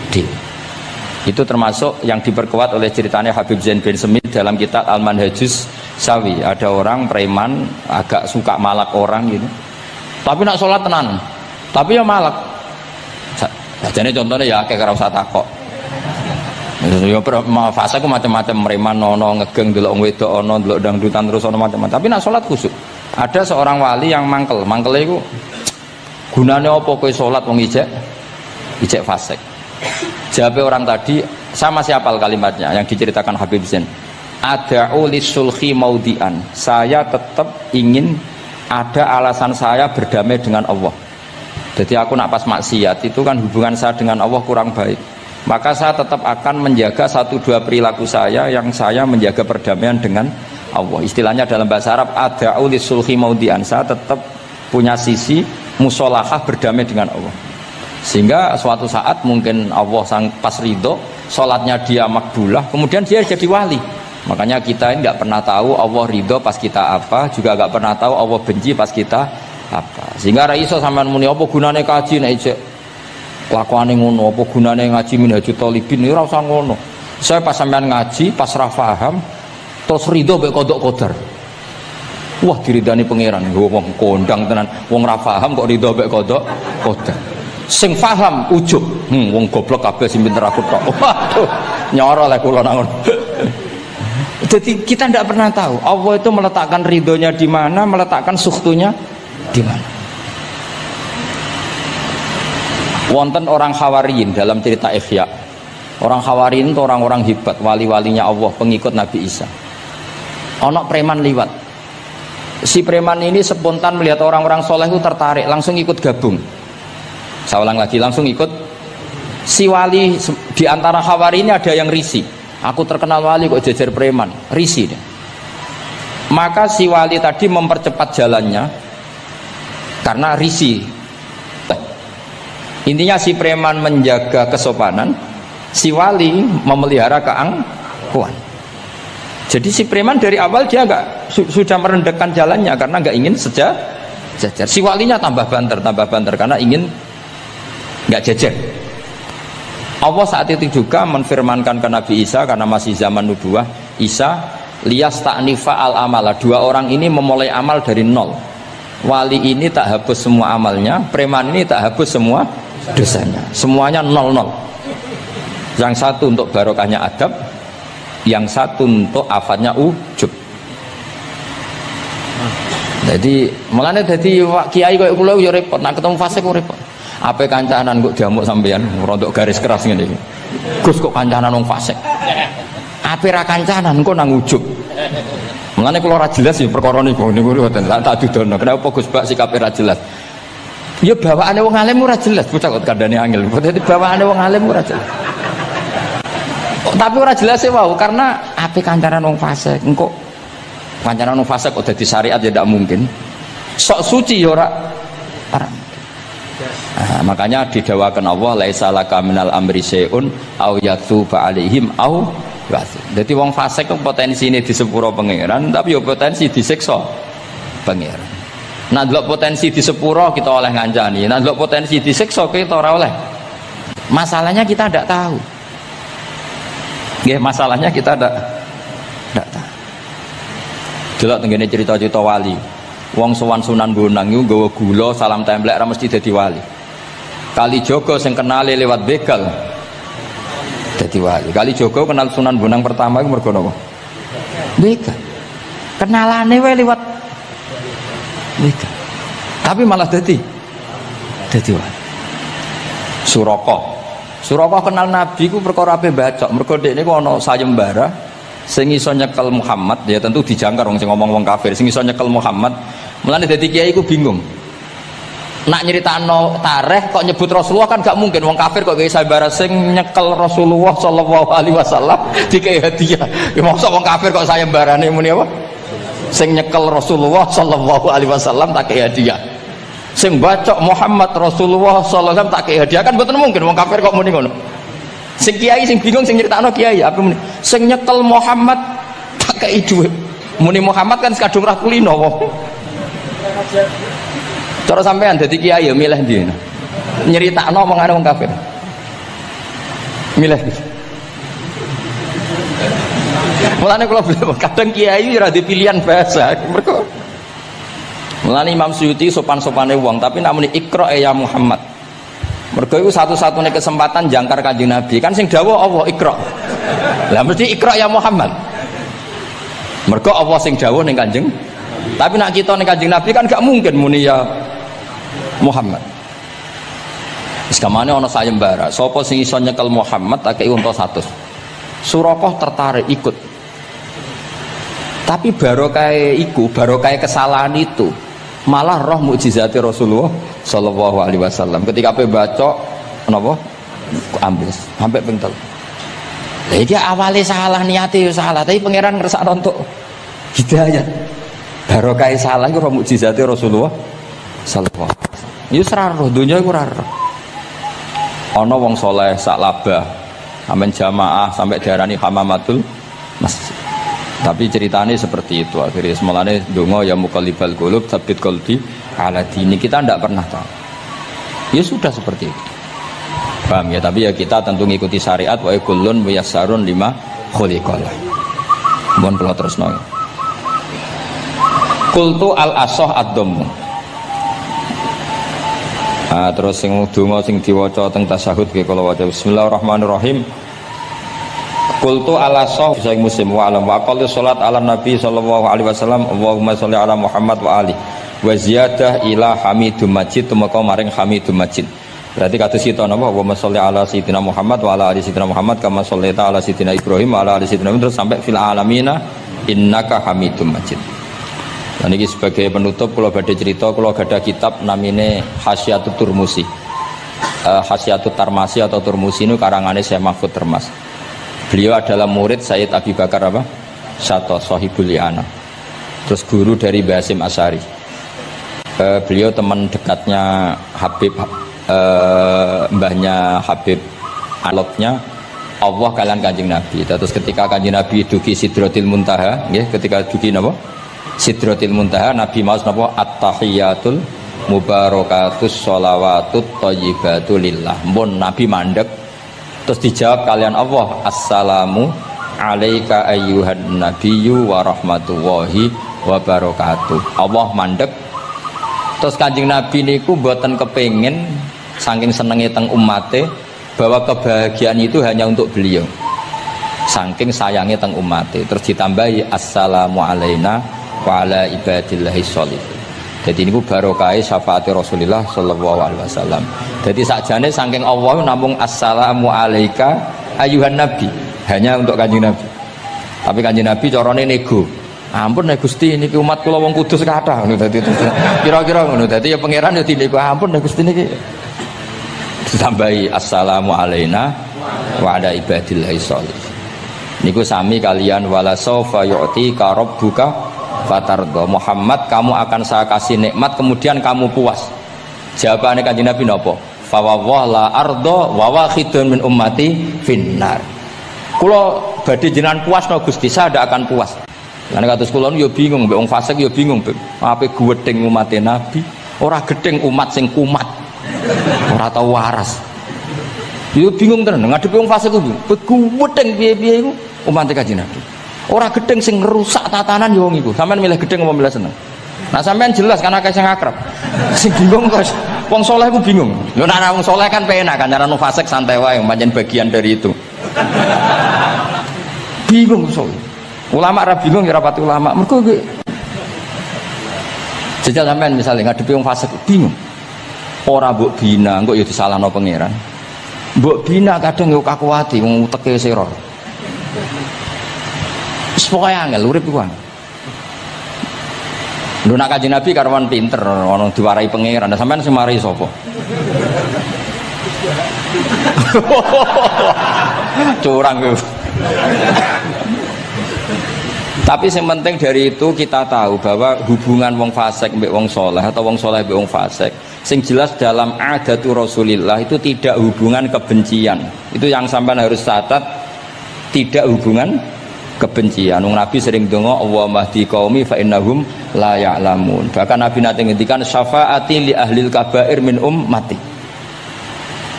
di. Itu termasuk yang diperkuat oleh ceritanya Habib Zain bin Semit dalam kitab Al-Manhajus Sawi. Ada orang preman agak suka malak orang gitu. Tapi nak sholat tenan. Tapi ya malak. Jadi contohnya ya kayak ora usah takok. Ya fase ku macam-macam, preman ono ngegeng delok wong wedok ono delok dangdutan terus ono macam-macam. Tapi nak sholat khusyuk. Ada seorang wali yang mangkel iku gunane apa kowe sholat wong ijek fasik. Jawab orang tadi, sama siapa kalimatnya yang diceritakan Habib Zain. Ada'u lisulhi maudian. Saya tetap ingin ada alasan saya berdamai dengan Allah. Jadi aku nak pas maksiat itu kan hubungan saya dengan Allah kurang baik. Maka saya tetap akan menjaga 1-2 perilaku saya yang saya menjaga perdamaian dengan Allah. Istilahnya dalam bahasa Arab, ada'u lisulhi maudian. Saya tetap punya sisi musolahah berdamai dengan Allah. Sehingga suatu saat mungkin Allah sang pas ridho, sholatnya dia makbulah, kemudian dia jadi wali. Makanya kita ini nggak pernah tahu Allah ridho pas kita apa, juga nggak pernah tahu Allah benci pas kita apa. Sehingga raiso sampean muni apa gunane kaji nek ijek kelakuane ngono, apa gunane ngaji Minhajul Thalibin ora usah ngono. Saya pas sampean ngaji, pas ra paham, terus ridho mek kodok kodar. Wah diridani pangeran, wong kondang tenan, wong ra paham kok ridho mek kodok kodar. Sing paham ujug, wong goblok kabeh sing pinter aku tok. Waduh, nyoro lek kula nang. Jadi kita tidak pernah tahu Allah itu meletakkan ridhonya di mana, meletakkan sukhtunya di mana. Wonten orang Hawariyin dalam cerita Ihya. Orang Hawariyin itu orang-orang hebat, wali-walinya Allah, pengikut Nabi Isa. Ono preman liwat. Si preman ini spontan melihat orang-orang soleh itu tertarik, langsung ikut gabung. Saya ulang lagi, langsung ikut. Si wali di antara Hawari ini ada yang risih. Aku terkenal wali kok jejer preman, risih dia. Maka si wali tadi mempercepat jalannya karena risih. Intinya si preman menjaga kesopanan, si wali memelihara keangkuhan. Jadi si preman dari awal dia sudah merendahkan jalannya karena nggak ingin sejajar. Si walinya tambah banter karena ingin nggak jejer. Allah saat itu juga menfirmankan ke Nabi Isa karena masih zaman nubuah, Isa liyas ta'nifa al amala. 2 orang ini memulai amal dari nol. Wali ini tak hapus semua amalnya, preman ini tak hapus semua dosanya. Semuanya 0-0. Yang satu untuk barokahnya adab, yang satu untuk afatnya ujub. Jadi mulane dadi kiai koyo kula yo repot, nek ketemu fasik kok repot. Ape kancanan kok diamuk sampean rontok garis keras ngene iki. Gus kok kancanan wong fasik. Ape ra kancanan kok nang ujug. Mulane kula ora jelas ya perkara niku mboten tak dudono. Kenapa Gus Bak sikape ra jelas? Ya bawaane wong alim ora jelas, bocah kok kandhane angel. Dadi bawaane wong alim ora jelas. Tapi ora jelas e wae karena ape kancanan wong fasik. Engko kancanan wong fasik kok dadi syariat ya ndak mungkin. Sok suci ya ora. Nah, makanya didawakan Allah laisa laka minal amri syai'un au yatuba alaihim au yatu. Dadi wong fasik kok potensine di sepuro pangeran tapi ya potensi disiksa pangeran. Nah delok potensi di sepuro kita oleh ngancani, nah delok potensi disiksa kita ora oleh. Masalahnya kita ndak tahu. Nggih, masalahnya kita ndak tahu. Delok tengene cerita-cerita wali. Wong sowan Sunan Bonang iku nggawa gula salam templek ra mesti dadi wali. Kalijogo sing kenale lewat begal dadi wali. Kalijogo kenal Sunan Bonang pertama iku mergo napa? Begal. Kenalane wae lewat begal. Tapi malah dadi wali. Suraka kenal Nabi ku perkara ape bacok. Mergo dekne ku ana sayembara sing iso nyekel Muhammad, ya tentu dijangkar wong sing ngomong wong kafir, sing iso nyekel Muhammad. Mulane dadi kiai ku bingung. Nak nyeritakno tarikh kok nyebut Rasulullah kan gak mungkin wong kafir kok gawe sayembara sing nyekel Rasulullah sallallahu alaihi wasallam dikei hadiah. Ya mosok wong kafir kok sayembarane muni apa? Sing nyekel Rasulullah sallallahu alaihi wasallam tak kei hadiah. Sing bacok Muhammad Rasulullah sallallahu alaihi wasallam tak kei hadiah kan mboten mungkin wong kafir kok muni ngono. Sing kiai sing bingung sing nyeritakno kiai apa muni? Sing nyekel Muhammad tak kei dhuwit. Muni Muhammad kan kadung ra kulino wong. Cara sampean dadi kiai ya milih ndi? Nyeritakno omongane wong kafir. Milih. Mulane kula bilang kadang kiai ora di pilihan bahasa. Mergo mulane Imam Suyuti sopan-sopane wong tapi namune Iqra ya Muhammad. Mergo iku satu-satunya kesempatan jangkar Kanjeng Nabi. Kan sing dawuh Allah Iqra. Lah mesti Iqra ya Muhammad. Mergo Allah sing dawuh ning Kanjeng. Tapi nak kita ning Kanjeng Nabi kan gak mungkin muni ya Muhammad. Wis kamane ana sayembara, sapa sing iso nyekel Muhammad tak kei unta 100. Suraqah tertarik ikut. Tapi barokah iku, barokah kesalahan itu malah roh mukjizati Rasulullah sallallahu alaihi wasallam. Ketika ape baca napa ambles sampai ping 3. Lah iki awale salah niate ya salah, tapi pangeran ngersakno untuk hidayah. Barokah salah iku roh mukjizati Rasulullah sallallahu alaihi wasallam. Ya ora roh donya iku ora roh. Ana wong saleh sak labah sampean jamaah sampai diarani hamamatul masjid. Tapi ceritanya seperti itu akhirnya semalane donga ya muqallibal qulub tsabbit qalbi ala dini. Kita tidak pernah tahu. Ya sudah seperti itu. Paham ya? Tapi ya kita tentu ngikuti syariat wa kullun muyassarun lima khuliqalah. Mohon kula terusno. Qultu al-asah ad-dhamm. Terus sing donga sing diwaca teng tasyahud nggih kula waca bismillahirrahmanirrahim. Qultu ala sah sing muslim wa alam wa qalli salat ala nabi sallallahu alaihi wasallam Allahumma sholli ala Muhammad wa ali wa ziyadah ila hamidum majid tumeka maring hamidum majid. Berarti kados kita napa Allahumma sholli ala sayyidina Muhammad wa ala ali sayyidina Muhammad kama shollaita ala sayyidina Ibrahim wa ala ali sayyidina terus sampai fil alamina innaka hamidum majid. Dan ini sebagai penutup kalau badhe cerita kalau ada kitab namine Hasyatut Turmusi. Hasyatut Tarmasi atau Turmusi ini karangannya Syekh Mahfud Termas. Beliau adalah murid Sayyid Abi Bakar apa? Syato Sohibul Li'ana. Terus guru dari Basim Asyari. Beliau teman dekatnya Habib mbahnya Habib alotnya Allah kalian Kanjeng Nabi. Terus ketika Kanjeng Nabi dugi Sidratil Muntaha, ya, ketika dugi napa? Sidratil Muntaha Nabi maus napa at-tahiyatul mubarakatus sholawatut thayyibatu lillah. Mun Nabi mandek terus dijawab kalian Allah assalamu alaika ayyuhan nabiyyu wa rahmatullahi wa barakatuh. Allah mandek terus Kanjeng Nabi niku mboten kepengin saking senenge teng umate bahwa kebahagiaan itu hanya untuk beliau. Saking sayangnya teng umate terus ditambahi assalamu alaina wa ala ibadillahi sholihin. Jadi ini barokah syafaat Rasulullah sallallahu alaihi wasallam. Jadi sakjane saking Allah namung assalamu alaika ayuhan nabi, hanya untuk Kanjeng Nabi. Tapi Kanjeng Nabi carane nego. Ampun nek Gusti niki umat kula wong kudus kathah ngono dadi kira-kira ngono. Dadi ya pangeran ya dinego ampun nek Gusti niki ditambahi assalamu alaina wa ala ibadillahi sholihin. Niku sami kalian wala saufa yu'tika rabbuka fatardo. Muhammad, kamu akan saya kasih nikmat kemudian kamu puas. Jawabannya Kanjeng Nabi napa? Fa wallah la ardo wa wahidun min ummati finnar. Kula badhe jenengan puas no Gusti, saya ndak akan puas. Lan kados kula yo bingung mbek wong fasik yo bingung. Ape gedeng umat Nabi, ora gedeng umat sing kumat. Ora tau waras. Yo bingung tenan ngadepi wong fasik ku. Gedeng piye-piye iku umat Kanjeng Nabi. Ora gedeng sing ngerusak tatanan yo wong iku. Sampeyan milih gedeng apa milih seneng? Nah sampeyan jelas kan akeh sing akrab. Sing bingung kok wong saleh ku bingung. Lho nek wong saleh kan penak kan cara fasik santai wae pancen bagian dari itu. Bingung saleh. Ulama ra bingung ya ora pati ulama. Mergo jajal sampeyan misalnya ngadepi wong fasik bingung. Ora mbok bina engko ya disalahno pangeran. Mbok bina kadang yo kakuwati wong uteke sira. Pokoknya angel, urip iku angel. Lho nak Kanjeng Nabi karwan pinter, ono diwarai pangeran. Sampeyan sing mari sapa? Curang kowe. Tapi yang penting dari itu kita tahu bahwa hubungan wong fasik mbek wong saleh atau wong saleh mbek wong fasik, sing jelas dalam adatu Rasulillah itu tidak hubungan kebencian. Itu yang sampean harus catat, tidak hubungan kebencian. Nabi sering donga Allahumma hdi qaumi fa innahum la ya'lamun. Bahkan Nabi nate ngendikan syafaati li ahlil kabair min ummati.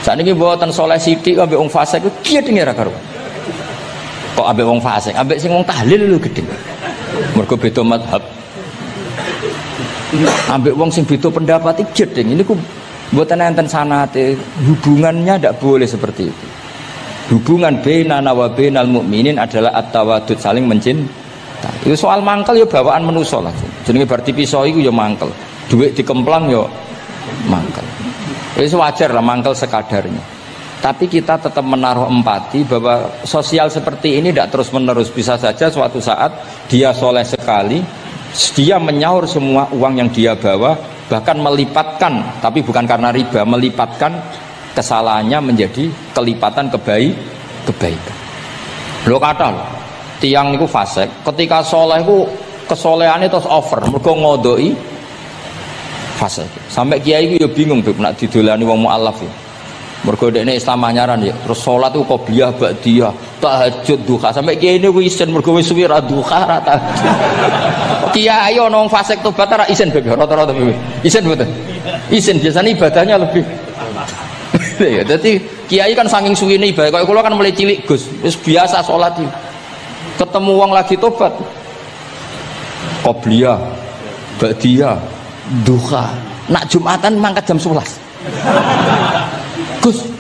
Saniki mboten saleh sithik ambek wong fasik ku gedhe ra karo. Kok ambek wong fasik, ambek sing wong tahlil lho gedhe. Mergo beda mazhab. Ambek wong sing beda pendapat iki gedhe. Niku mboten enten sanate, hubungannya ndak boleh seperti itu. Hubungan bainana wa bainal mukminin adalah at-tawaddud, saling mencintai. Itu soal mangkel ya bawaan manusa lah. Jenenge bar dipisah iku ya mangkel. Duit dikemplang ya mangkel. Itu wajar lah mangkel sekadarnya. Tapi kita tetap menaruh empati bahwa sosial seperti ini tidak terus-menerus. Bisa saja suatu saat dia soleh sekali, dia menyaur semua uang yang dia bawa, bahkan melipatkan, tapi bukan karena riba, melipatkan kesalahannya menjadi kelipatan kebaikan. Lo kata lo, tiang niku fasik, ketika soleh ku kesolehannya terus over, mergo ngodoi fasik. Sampai kiai ku ya bingung beb nak didolani wong mualaf ya. Mergo dekne Islam anyaran ya, terus salat ku qobliyah ba'diyah, tahajud duha. Sampai kiai niku isen mergo wis suwi ra duha ra tahajud. Kiai ana wong fasik tobat ra isen beb rata-rata beb. Isen mboten. Isen biasanya ibadahnya lebih ya, jadi kiai kan saking suwine ibadah. Kalau kula kan mulai cilik Gus, wis biasa salat iki. Ketemu wong lagi tobat. Qobliyah, ba'diyah, duha. Nak Jumatan mangkat jam 11. Gus,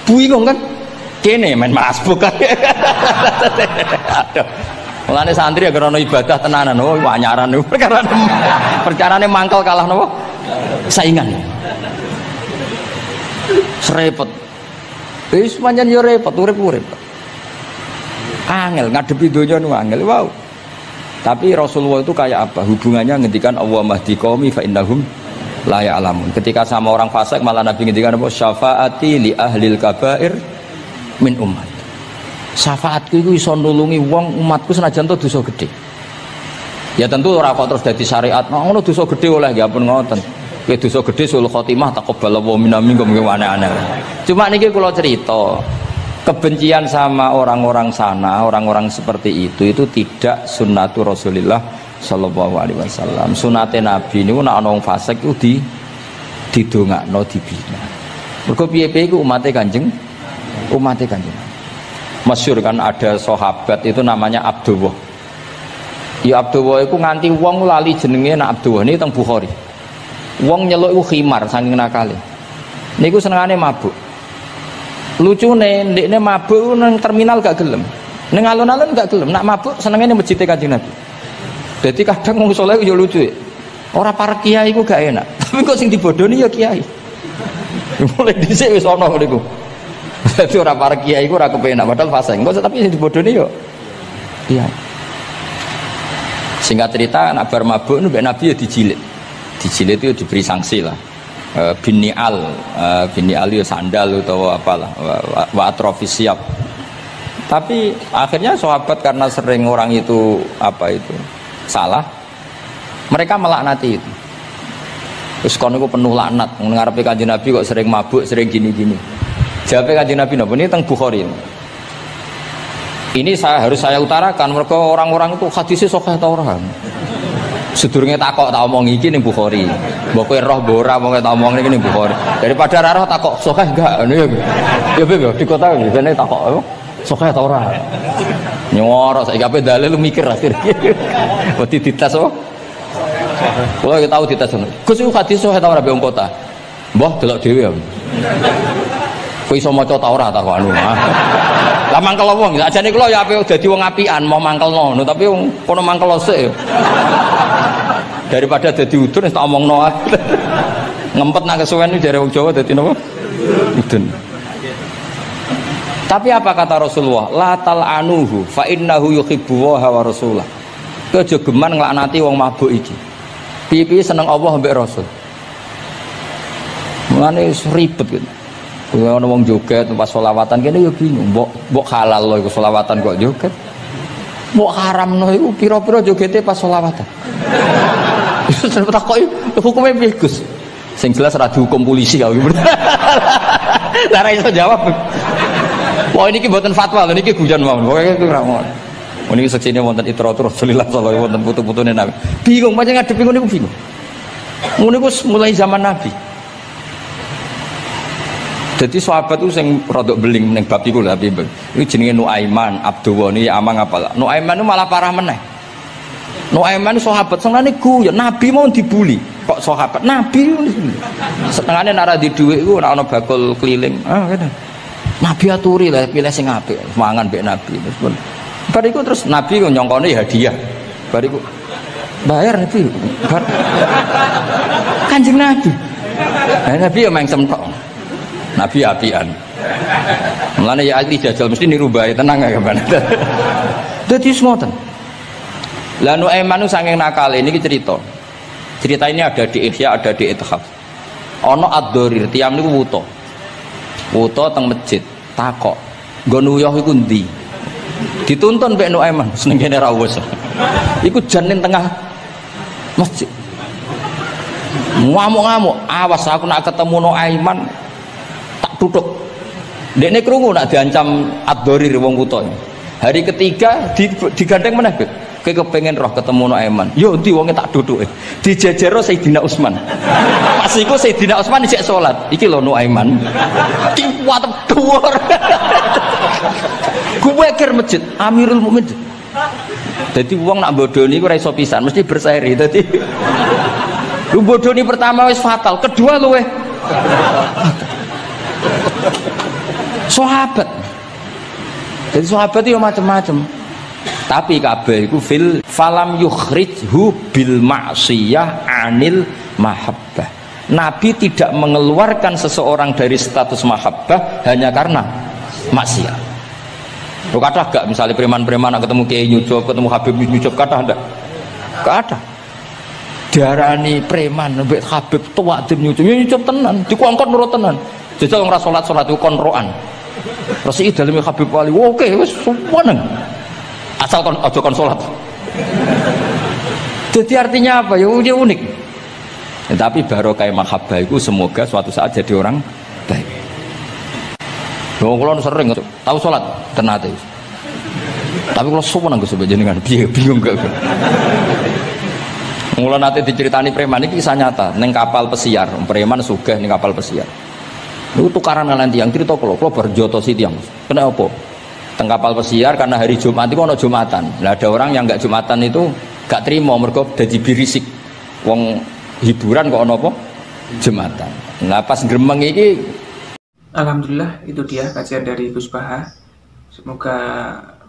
bingung kan? Kene main masbuk kan. Aduh. Mulane santri agar ono ibadah tenanan, oh anyaran niku perkarane mangkel kalah napa? Saingan. Serepet. Wis pancen yo repot, urip-urip. Angel ngadepi donya nu angel. Wow. Tapi Rasulullah itu kayak apa? Hubungannya ngendikan Allahumma hdi qaumi fa innahum la ya'lamun. Ketika sama orang fasik malah Nabi ngendikan apa? Syafaati li ahlil kabair min ummat. Syafaatku iku iso nulungi wong umatku senajan to dosa gedhe. Ya tentu ora kok terus dadi syariat. Ngono dosa gedhe oleh ya ampun ngoten. Kowe dosa gedhe sul khotimah taqabbalallahu minna minkum aneh-aneh. Cuma niki kula cerita, kebencian sama orang-orang sana, orang-orang seperti itu tidak sunnatur Rasulullah sallallahu alaihi wasallam. Sunate Nabi niku nek ana wong fasik ku didongakno dibina. Mergo piye-piye iku umate Kanjeng. Masyhur kan ada sahabat itu namanya Abdullah. Ya Abdullah iku nganti wong lali jenenge nek Abdullah niki teng Bukhari. Wong nyeluk iku khimar saking nakale. Niku senengane mabuk. Lucune ndekne mabuk nang terminal gak gelem. Ning alun-alun gak gelem. Nak mabuk senengane masjid Kanjeng Nabi. Jadi kadang wong saleh yo lucu. Ora para kiai ku gak enak. Tapi kok sing dibodoni ya kiai. Mulai dhisik wis ana ngene iku. Dadi ora para kiai ku ora kepenak padahal fase. Kok tapi sing dibodoni yo kiai. Singkat cerita anak bar mabuk nu Nabi ya dijilid. Dijilid itu diberi sanksi lah. Binial itu sandal atau apalah wa atrofis siap. Tapi akhirnya sahabat karena sering orang itu salah, mereka melaknati itu. Terus kono iku penuh laknat, ngarepe Kanjeng Nabi kok sering mabuk, sering gini-gini. Jawabe Kanjeng Nabi napa ini teng Bukhari. Ini harus saya utarakan mereka orang-orang itu hadisnya sahih ta ora. Sedurunge takok tak omong iki ning Bukhari. Mbok kowe roh mbok ora mongke tak omong iki ning Bukhari. Daripada ra roh takok sahih enggak ngono ya. Ya piye di kota biasane takok apa? Sahih ta ora. Nyoro saiki ape dalil lu mikir akhir. Wedi dites apa? Kulo ya tau dites ngono. Gus iku hadis sahih ta ora be wong kota. Mbah delok dhewe ya. Kowe iso maca ta ora tak anu. Lah mangkel wong, ajane kula ya ape dadi wong apian mau mangkelno ngono, tapi wong kono mangkel sik. Daripada dadi udun wis tak omongno ae. Ngempet nak kesuwen iki jare wong Jawa dadi napa? Udun. Tapi apa kata Rasulullah? La tal'anuhu fa innahu yuhibbu wa rasulah. Kowe aja geman nglaknati wong mabuk iki. Piye-piye seneng Allah mbek Rasul. Mulane ribet gitu. Kalau orang joget pas sholawatan kene ya bingung, mbok halal loh iku sholawatan kok joget, mbok haram loh iku piro-piro jogete pas sholawatan. Terus takoki hukumnya piye Gus? Sing jelas ora dihukum polisi kau. Lah ra iso jawab. Wah niki mboten fatwa lho niki guyon mawon. Pokoke iku ora ngono. Niki seksine wonten itratur Rasulullah sallallahu alaihi wasallam wonten putu-putune Nabi. Bingung pancen ngadepi ngono iku bingung. Ngono iku mulai zaman Nabi. Jadi sahabat itu sing rodok beling ning bab iku lho Habib. Iku jenenge Nuaiman, Abdulwani amang apalah. Nuaiman itu malah parah meneh. Nuaiman sahabat senengane guyon, Nabi mau dibuli. Kok sahabat Nabi setengahnya nara di dhuwit iku ora ana bakul keliling. Ngene. Nabi aturi lah pilih sing apik, mangan mbek Nabi. Terus bariku terus Nabi nyongkone hadiah. Bariku bayar Nabi. Kanjeng Nabi. Nabi ya mengsem tok. Nabi apian. Mulane ya ahli jajal mesti niru bae tenang ya kapan. Dadi semoten. Lah Nuaiman saking nakale niki cerita. Cerita ini ada di Ihya, ada di Ithaf. Ana ad-Dharir, tiyang niku wuta. Wuta teng masjid, takok. Nggo nuyuh iku ndi? Dituntun mbek Nuaiman, seneng kene ra wis. Iku jan ning tengah masjid. Ngamuk-ngamuk, awas aku nak ketemu Nuaiman tutuk. Dekne krungu nak diancam ad-Dharir wong wuta. Hari ketiga digandeng meneh, Bet. Kowe kepengin roh ketemu Nuaiman. Yo endi wonge tak duduke. Dijejero Sayyidina Utsman. Pas iku Sayyidina Utsman isih salat. Iki lho Nuaiman. Kuwat dhuwur. Kuwe kir masjid Amirul Mukminin. Dadi wong nak bodoni iku ora iso pisan, mesti berseri. Dadi lu bodoni pertama wis fatal, kedua luweh sahabat. Jadi sahabat itu macam-macam. Tapi kabeh iku fil falam yukhrijhu bil ma'siyah anil mahabbah. Nabi tidak mengeluarkan seseorang dari status mahabbah hanya karena maksiat. Lo kata gak misalnya preman-preman ketemu Kiai nyucup, ketemu Habib nyucup, kata enggak? Gak ada. Diarani preman mbek Habib tua dem nyucup, nyucup tenan, dikongkon nurut tenan. Jajal ora salat-salat iku konroan. Terus iki daleme Habib Wali, oke wis seneng. Asal kon aja kon salat. Jadi artinya apa? Ya unik. Ya, tapi barokah mahabbah itu semoga suatu saat jadi orang baik. Wong kula sering tahu salat tenate. Tapi kula suwen Gus jenengan piye bingung gak. Mula nate diceritani preman iki kisah nyata ning kapal pesiar, preman sugih ning kapal pesiar. Niku tukaran kalian tiyang cerita kula berjotosi tiyang. Kenapa? Teng kapal pesiar karena hari Jumat itu ana Jumatan. Lah ada orang yang enggak Jumatan itu gak terima mergo dadi birisik. Wong hiburan kok ana apa? Jumatan. Lah pas gremeng iki alhamdulillah itu dia kajian dari Gus Baha. Semoga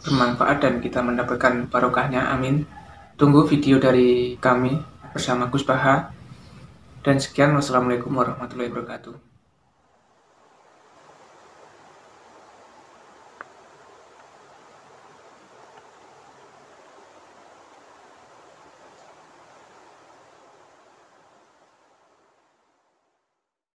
bermanfaat dan kita mendapatkan barokahnya, amin. Tunggu video dari kami bersama Gus Baha. Dan sekian, wassalamualaikum warahmatullahi wabarakatuh.